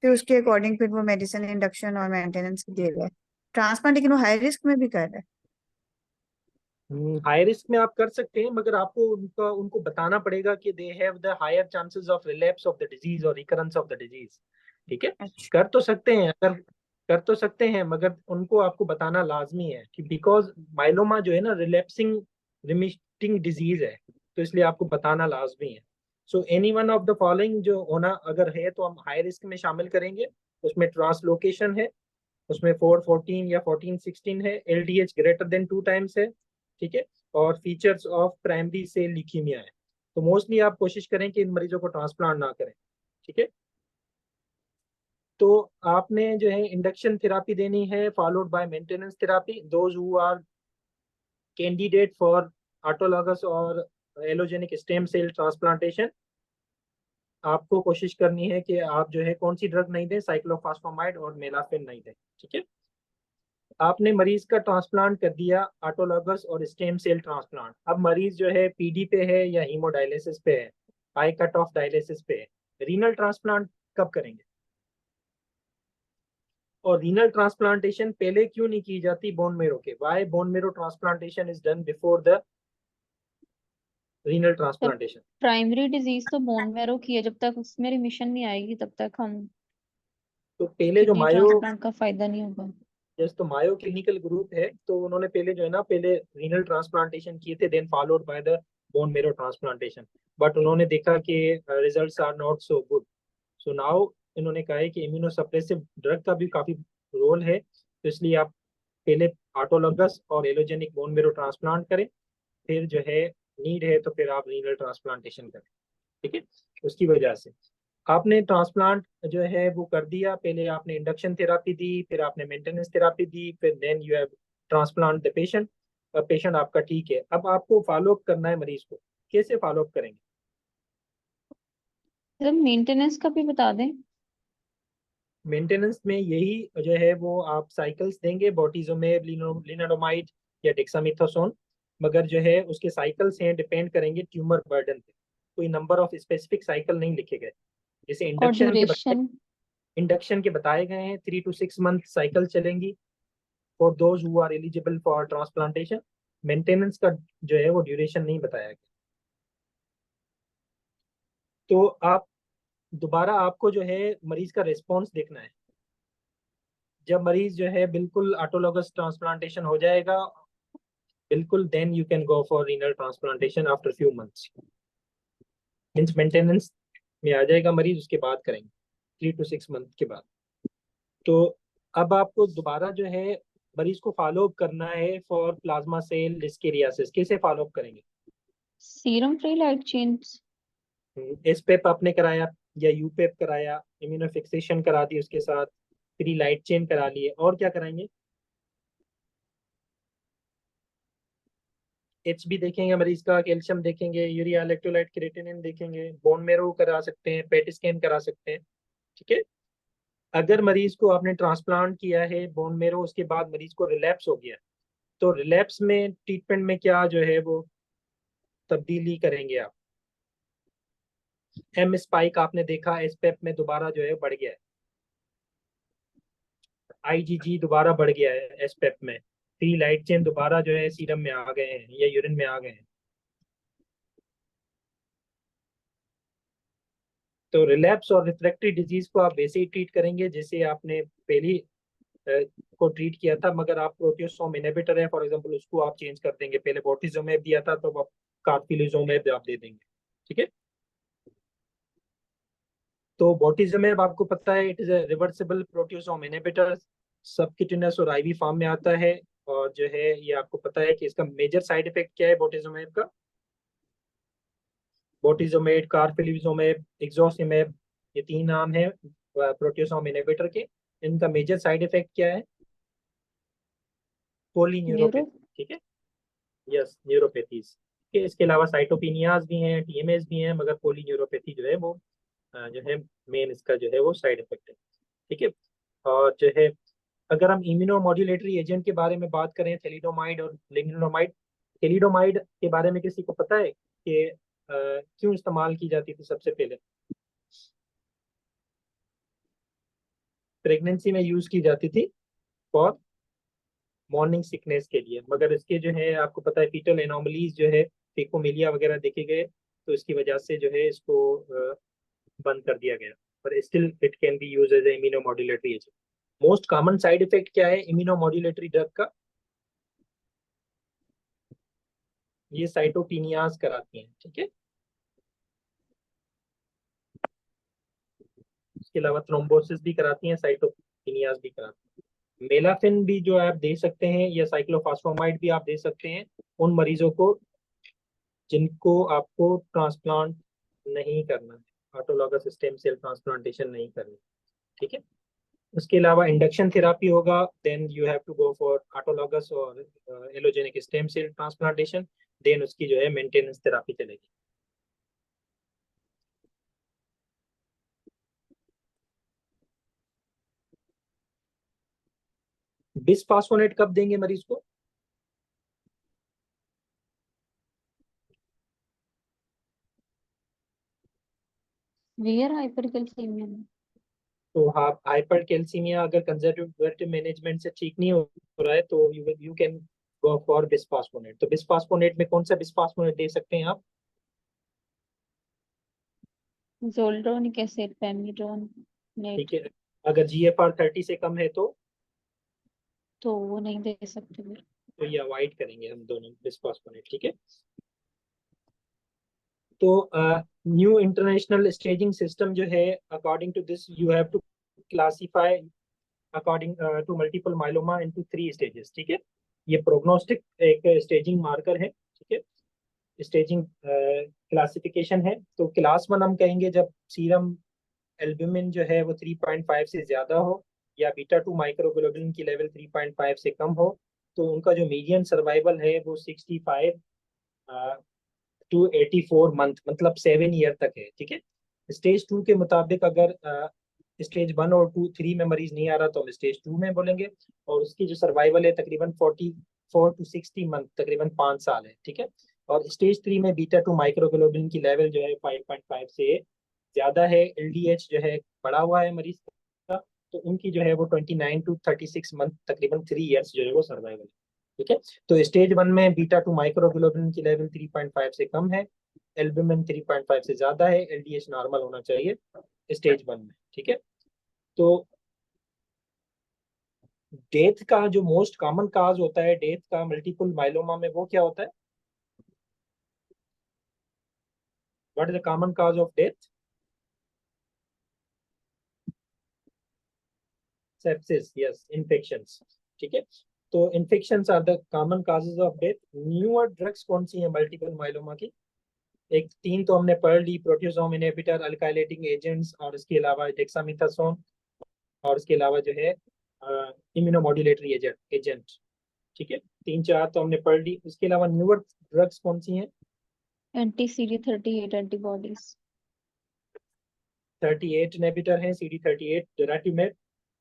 फिर उसके अकॉर्डिंग फिर वो मेडिसिन इंडक्शन और मेंटेनेंस दे रहा है ट्रांसप्लांट, लेकिन वो हाई रिस्क में भी कर रहा है। हाई रिस्क में आप कर सकते हैं, मगर आपको उनको बताना पड़ेगा कि they have the higher chances of relapse of the disease और रिकरेंस ऑफ द डिजीज। ठीक है, अच्छा। कर तो सकते हैं, अगर कर तो सकते हैं, मगर उनको आपको बताना लाजमी है कि बिकॉज माइलोमा जो है ना रिलैप्सिंग रिमिटिंग डिजीज है, तो इसलिए आपको बताना लाजमी है। So any one of the following जो होना अगर है तो हम हाई रिस्क में शामिल करेंगे। उसमें ट्रांसलोकेशन है, उसमें 414 या 1416 है, एलडीएच ग्रेटर देन 2 टाइम्स है, ठीक है, और features of primary cell leukaemia है। तो मोस्टली आप कोशिश करें कि इन मरीजों को ट्रांसप्लांट ना करें। ठीक है, तो आपने जो है इंडक्शन थेरापी देनी है followed by maintenance therapy. Those who are candidate for autologous और एलोजेनिक स्टेम सेल ट्रांसप्लांटेशन, आपको कोशिश करनी है कि आप जो है कौन सी ड्रग नहीं दें, साइक्लोफॉस्फामाइड और मेलाफिन नहीं दें। ठीक है, आपने मरीज का ट्रांसप्लांट कर दिया ऑटोलॉगस और स्टेम सेल ट्रांसप्लांट। अब मरीज जो है पीडी पे है या हीमोडायलिसिस पे है, हाई कट ऑफ डायलिसिस पे है, रीनल ट्रांसप्लांट कब करेंगे? और रीनल ट्रांसप्लांटेशन पहले क्यों नहीं की जाती बोन मेरो के? Why bone marrow transplantation is done before the renal तब ट्रांसप्लांटेशन? प्राइमरी डिजीज तो बोन मैरो की है, जब तक उसमें रिमिशन नहीं आएगी तब तक हम तो पहले जो किडनी मायो ट्रांसप्लांट का फायदा नहीं होगा। जस्ट तो मायो क्लिनिकल ग्रुप है, तो उन्होंने पहले जो है ना पहले रीनल ट्रांसप्लांटेशन किए थे, then followed by the bone marrow transplantation, but उन्होंने देखा कि results are not so good. So now इन्होंने कहा है कि इम्यूनोसप्रेसिव ड्रग का भी काफी रोल है, तो इसलिए आप पहले ऑटोलॉगस और एलोजेनिक बोन मेरो ट्रांसप्लांट करें, फिर जो है नीड है तो फिर आप रीनल ट्रांसप्लांटेशन करें। ठीक है, उसकी वजह से आपने ट्रांसप्लांट जो है वो कर दिया, पहले आपने इंडक्शन थेरापी दी, फिर आपने मेंटेनेंस थेरापी दी, फिर then you have transplant the patient. Patient आपका ठीक है, अब आपको फॉलो अप करना है मरीज को। कैसे फॉलो अप करेंगे? सर मेंटेनेंस का भी बता दें। मेंटेनेंस में यही जो है वो आप साइकिल्स देंगे, बोटीजोमेब, लिनाडोमाइड या डेक्सामेथासोन, मगर जो है उसके साइकिल्स हैं डिपेंड करेंगे ट्यूमर बर्डन पे, कोई नंबर ऑफ स्पेसिफिक साइकिल नहीं लिखे गए। जैसे और ड्यूरेशन? इंडक्शन के बताए गए हैं 3 to 6 मंथ साइकिल चलेंगी for those who are eligible for transplantation. Maintenance का जो है वो ड्यूरेशन नहीं बताया गया। तो आप दोबारा आपको जो है मरीज का रिस्पॉन्स देखना है। जब मरीज जो है बिल्कुल ऑटोलॉगस ट्रांसप्लांटेशन हो जाएगा बिल्कुल, then you can go for renal transplantation after few months. Means maintenance में आ जाएगा मरीज, उसके बाद करेंगे 3 to 6 मंथ के बाद। तो अब आपको दोबारा जो है मरीज को फॉलो अप करना है फॉर प्लाज्मा सेल लिस्केरियासिस। कैसे फॉलो अप करेंगे? Serum free light chains? SPEP आपने कराया या यूपेप कराया, इम्यूनोफिक्सेशन करा दी, उसके साथ फ्री लाइट चेन करा लिए, और क्या कराएंगे? एच बी देखेंगे मरीज का, कैल्शियम देखेंगे, यूरिया इलेक्ट्रोलाइट क्रिएटिनिन देखेंगे, बोन मेरो करा सकते हैं, पेट स्कैन करा सकते हैं। ठीक है, अगर मरीज को आपने ट्रांसप्लांट किया है बोन मेरो, उसके बाद मरीज को रिलैप्स हो गया, तो रिलैप्स में ट्रीटमेंट में क्या जो है वो तब्दीली करेंगे आप? एम स्पाइक आपने देखा एसपेप में दोबारा जो है बढ़ गया है, आईजीजी दोबारा बढ़ गया है एसपेप में, फ्री लाइट चेन दोबारा जो है सीरम में आ गए हैं या यूरिन में आ गए हैं। तो रिलैप्स और रिफ्रैक्टरी डिजीज को आप वैसे ही ट्रीट करेंगे जैसे आपने पहली को ट्रीट किया था, मगर आप प्रोटियोसोम इनहिबिटर है फॉर एग्जांपल, उसको आप चेंज कर देंगे। पहले बोर्टिजोमेब दिया था तो आप कार्फिलिजोमेब आप दे देंगे। ठीक है, तो बोर्टिजोमेब आपको पता है it is a reversible proteasome inhibitor, subcutaneous और आईवी फॉर्म में आता है। और जो है ये आपको पता है कि इसका मेजर साइड इफेक्ट क्या है बोर्टिजोमेब का? बोर्टिजोमेब, कार्फिलिजोमेब, एक्सोसिमेब, ये 3 नाम है प्रोटियोसोम इनहिबिटर के। इनका मेजर साइड इफेक्ट क्या है? न्यूरो? पोलीन्यूरोपैथी। ठीक है, यस, न्यूरोपैथीज के इसके अलावा साइटोपिनियाज भी हैं, टीएमएस भी हैं, मगर पोलीन्यूरोपैथी जो है वो जो है मेन इसका जो है वो साइड इफेक्ट है। ठीक है, और जो है अगर हम इम्यूनोमोड्यूलेटरी एजेंट के बारे में बात करें थैलिडोमाइड और लिग्निडोमाइड, थैलिडोमाइड के बारे में किसी को पता है कि क्यों इस्तेमाल की जाती थी सबसे पहले? प्रेगनेंसी में यूज की जाती थी फॉर मॉर्निंग सिकनेस के लिए, मगर इसके जो है आपको पता है फीटल एनोमलीज जो है, फेकोमिलिया वगैरह देखे गए, तो इसकी वजह से जो है इसको बंद कर दिया गया, पर still it can be use as a immunomodulatory agent. Most common side effect क्या है इम्यूनोमोड्यूलेटरी ड्रग का? ये साइटोकिनियाज कराती हैं, ठीक है। इसके अलावा थ्रोम्बोसिस भी कराती हैं, साइटोकिनियाज भी कराती हैं। मेलाफिन भी जो आप दे सकते हैं, या साइक्लोफॉस्फेमाइड भी आप दे सकते हैं उन मरीजों को जिनको आपको ट्रांसप्लांट नहीं करना है, ऑटोलॉगस स्टेम सेल ट्रांसप्लांटेशन नहीं करनी, ठीक है। उसके अलावा इंडक्शन थेरापी होगा, then you have to go for autologous और allogeneic stem cell transplantation, then उसकी जो है मेंटेनेंस थेरापी चलेगी। बिस्फॉस्फोनेट कब देंगे मरीज को? Where hypercalcemia में? तो आप हाइपर कैल्सीमिया अगर कंजर्वेटिव मैनेजमेंट से ठीक नहीं हो रहा है तो यू कैन गो फॉर बिस्फॉस्फोनेट। तो बिस्फॉस्फोनेट में कौन सा बिस्फॉस्फोनेट दे सकते हैं आप? जोल्ड्रोनिक एसिड, पेमिडोन ठीक नेट, है, अगर GFR 30 से कम है तो वो नहीं दे सकते फिर। तो ये अवॉइड करेंगे हम दोनों बिस्फॉस्फोनेट, ठीक है। तो न्यू इंटरनेशनल स्टेजिंग सिस्टम जो है, according to this you have to classify according to multiple myeloma into 3 stages, ठीक है। ये प्रोग्नोस्टिक एक स्टेजिंग मार्कर है, ठीक है, स्टेजिंग क्लासिफिकेशन है। तो क्लास 1 हम कहेंगे जब सीरम एल्ब्यूमिन जो है वो 3.5 से ज्यादा हो, या बीटा 2 माइक्रोग्लोबुलिन की लेवल 3.5 से कम हो, तो उनका जो मीडियन सर्वाइवल है वो 65 टू 84 मंथ, मतलब 7 ईयर तक है, ठीक है। स्टेज 2 के मुताबिक अगर स्टेज 1 और 2 3 में मरीज नहीं आ रहा तो हम स्टेज 2 में बोलेंगे, और उसकी जो सर्वाइवल है तकरीबन 44 टू 60 मंथ, तकरीबन 5 साल है, ठीक है। और स्टेज 3 में बीटा 2 माइक्रोग्लोबुलिन की लेवल जो है 5.5 से ज्यादा है, LDH जो है बढ़ा हुआ है मरीज का, तो उनकी जो है वो 29 टू 36 मंथ, तकरीबन 3 ईयर्स जो है वो सर्वाइवल है, ठीक है। तो स्टेज 1 में बीटा 2 माइक्रोग्लोबुलिन की लेवल 3.5 से कम है, एल्ब्यूमिन 3.5 से ज्यादा है, LDH नॉर्मल होना चाहिए स्टेज 1 में, ठीक है। तो डेथ का जो मोस्ट कॉमन काज होता है डेथ का मल्टीपल माइलोमा में, वो क्या होता है? What is the common cause of death? Sepsis, yes, infections, ठीक है। तो infections are the common causes of death. Newer drugs कौन सी है मल्टीपल माइलोमा की? एक 3 तो हमने पढ़ ली, प्रोटियोसोम इनहिबिटर, अल्काइलेटिंग एजेंट्स, और इसके अलावा डेक्सामेथासोन, और इसके अलावा जो है इम्यूनोमोड्यूलेटरी एजेंट, ठीक है। 3 4 तो हमने पढ़ ली। उसके अलावा न्यूअर ड्रग्स कौन सी हैं? एंटी CD38 एंटीबॉडीज, 38 इनहिबिटर हैं, CD38 डराटुमेब,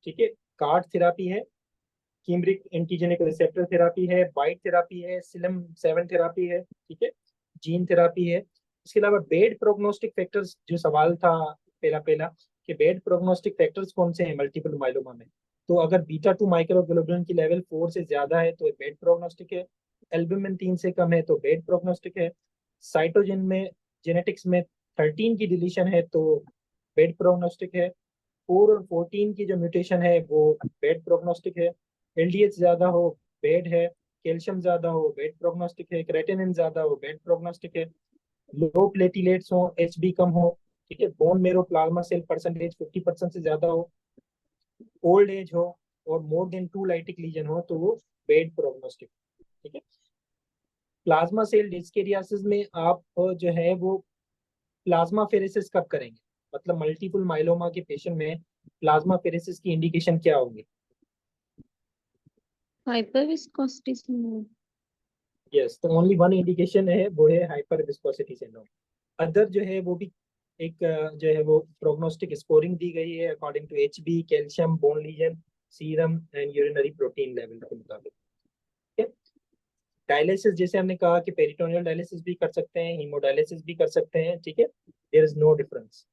ठीक है। कार्ड थेरापी है, कीमरिक एंटीजेनिक रिसेप्टर थेरापी है, बाइट थेरापी है, सिलम 7 थेरापी है, ठीक है, जीन थेरापी है। इसके अलावा बेड प्रोग्नोस्टिक फैक्टर्स, जो सवाल था पहला पहला कि बेड प्रोग्नोस्टिक फैक्टर्स कौन से हैं मल्टीपल माइलोमा में, तो अगर बीटा 2 माइक्रोग्लोबुलिन की लेवल 4 से ज्यादा है तो बेड प्रोग्नोस्टिक है, एल्ब्यूमिन 3 से कम है तो बेड प्रोग्नोस्टिक है, साइटोजिन में जेनेटिक्स में 13 की डिलीशन है तो बेड प्रोग्नोस्टिक है, 4 और 14 की जो म्यूटेशन है वो बेड प्रोग्नोस्टिक है, LDH ज्यादा हो बेड है, कैल्शियम ज्यादा हो बेड प्रोग्नोस्टिक है, क्रेटिनिन ज्यादा हो बेड प्रोग्नोस्टिक है, लो प्लेटिलेट्स हो, HB कम हो, ठीक है, bone marrow plasma cell percentage 50% से ज्यादा हो, ओल्ड एज हो, और मोर देन 2 लाइटिक लीजन हो, तो वो बेड प्रोग्नोस्टिक, ठीक है। प्लाज्मा सेल डिस्केरियासिस में आप जो है वो प्लाज्मा फेरेसिस कब करेंगे, मतलब मल्टीपल माइलोमा के पेशेंट में प्लाज्मा फेरेसिस की इंडिकेशन क्या होंगी? हाइपरविस्कोसिटी सिंड्रोम, यस, तो ओनली वन इंडिकेशन है, वो है हाइपर विस्कोसिटी सिंड्रोम। अदर जो है वो भी एक जो है वो प्रोग्नोस्टिक स्कोरिंग दी गई है according to HB, calcium, bone lesion, serum and urinary protein level के मुताबिक, ठीक है। डायलिसिस जैसे हमने कहा कि पेरिटोनियल डायलिसिस भी कर सकते हैं, हीमोडायलिसिस भी कर सकते हैं, ठीक है, देयर इज नो डिफरेंस।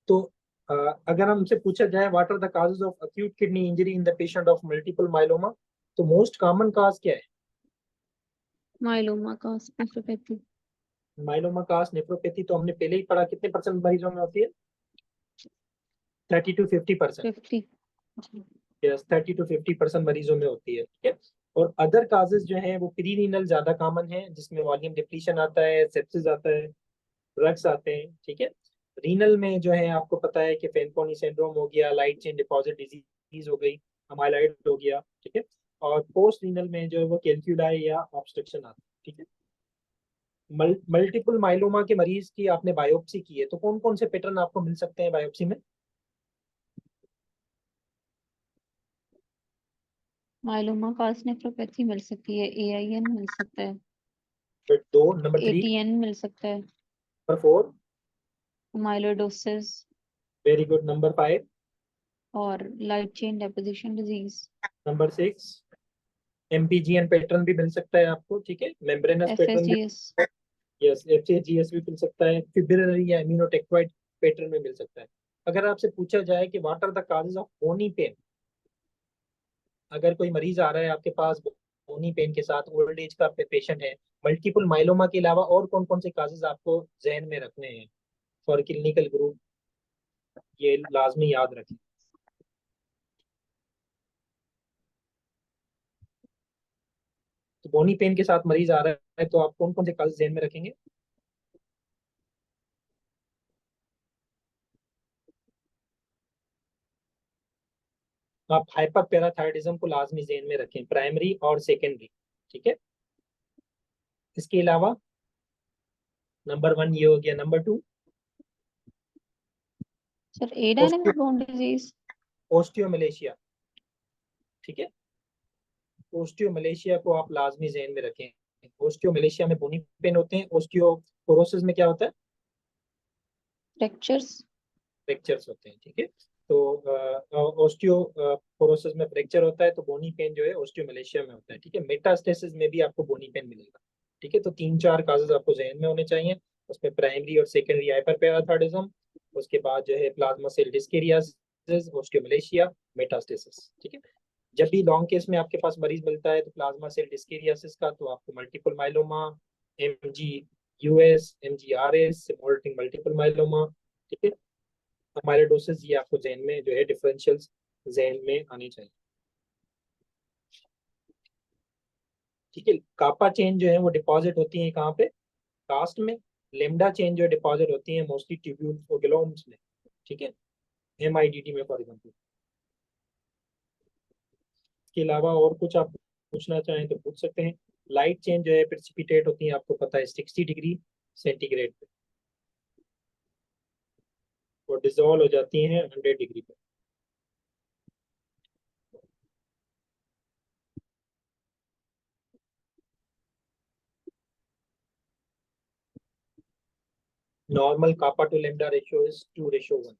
तो अगर हमसे पूछा जाए what are the causes of acute kidney injury in the patient of multiple myeloma, तो मोस्ट कॉमन काज क्या है? माइलोमा का नेफ्रोपैथी। माइलोमा काज नेफ्रोपैथी तो हमने पहले ही पढ़ा, कितने परसेंट मरीजों में होती है? 30 to 50%। 50। यस, 30 to 50% मरीजों में होती है, ठीक है। और अदर काजेस जो हैं वो प्रीरीनल ज्यादा कॉमन है, जिसमें वॉल्यूम डिप्लीशन आता है, सेप्सिस आता है, ड्रग्स आते हैं, ठीक है। रीनल में जो है आपको पता है कि फेनकोनी सिंड्रोम हो गया, लाइट चेन डिपॉजिट डिजीज हो गई, अमाइलॉइड हो गया, ठीक है। और पोस्ट रीनल में जो है वो कैल्क्यूलाई या ऑब्स्ट्रक्शन आता है, ठीक है। मल्टीपल माइलोमा के मरीज की आपने बायोप्सी की है, तो कौन कौन से पैटर्न आपको मिल सकते हैं बायोप्सी में? माइलोमा का नेफ्रोपैथी मिल सकती है, AIN मिल सकता है, नंबर 2, नंबर 3, ATN मिल सकता है, number 4, amyloidosis very good, number 5, और light chain deposition disease, number 6, MPGN pattern भी मिल सकता है आपको, ठीक है, मेम्ब्रेनस पैटर्न भी, FSGS। यस, एफसीजीएस भी मिल सकता है, फिब्रिलरी या इम्यूनोटेक्टोइड पैटर्न में मिल सकता है। अगर आपसे पूछा जाए कि what are the causes of bony pain, अगर कोई मरीज आ रहा है आपके पास बोनी पेन के साथ, ओल्ड एज का पेशेंट है, मल्टीपल माइलोमा के अलावा और कौन कौन से काजेस आपको जहन में रखने हैं फॉर क्लिनिकल ग्रुप, ये लाजमी याद रखें। तो बोनी पेन के साथ मरीज आ रहा है तो आप कौन कौन से काजेस जहन में रखेंगे? आप हाइपर पैराथायरिडिज्म को लाजमी जहन में रखें, प्राइमरी और सेकेंडरी, ठीक है। इसके अलावा नंबर 1 ये हो गया, नंबर 2 सर ए डायनेमिक बोन डिजीज। ओस्टियोमलेशिया, ठीक है। ओस्टियोमलेशिया को आप लाजमी जहन में रखें। ओस्टियोमलेशिया में बोनी पेन होते हैं, ओस्टियोपोरोसिस में क्या होता है? फ्रैक्चर्स। फ्रैक्चर्स होते हैं, ठीक है। तो ओस्टियोपोरोसिस में फ्रैक्चर होता है, तो बोनी पेन जो है ओस्टियोमलेशिया में होता है, ठीक है। मेटास्टेसिस में भी आपको बोनी पेन मिलेगा, ठीक है। तो 3-4 काजेस आपको जहन में होने चाहिए, उसमें प्राइमरी और सेकेंडरी हाइपरपैराथायरिज्म, उसके बाद जो है प्लाज्मा सेल डिस्केरियासिस, ओस्टियोमलेशिया, मेटास्टेसिस, ठीक है। जब भी लॉन्ग केस में आपके पास मरीज मिलता है तो प्लाज्मा सेल डिस्केरियासिस का, तो आपको multiple myeloma, MGUS, MGRS, simulating multiple myeloma, ठीक है, अमाइलोडोसिस, ये आपको जहन में जो है डिफरेंशियल्स जहन में आने चाहिए, ठीक है। कापा चेन जो है वो डिपॉजिट होती है कहाँ पे? कास्ट में। लेमडा चेन जो डिपॉजिट होती है मोस्टली ट्यूब्यूल्स और ग्लोम्स में, ठीक है, MIDT में फॉर एग्जाम्पल। इसके अलावा और कुछ आप पूछना चाहें तो पूछ सकते हैं। लाइट चेन जो है प्रेसिपिटेट होती है, आपको पता है 60 डिग्री सेंटीग्रेड पे, और डिजोल्व हो जाती हैं 100 डिग्री पे। Normal kappa to lambda ratio is 2:1,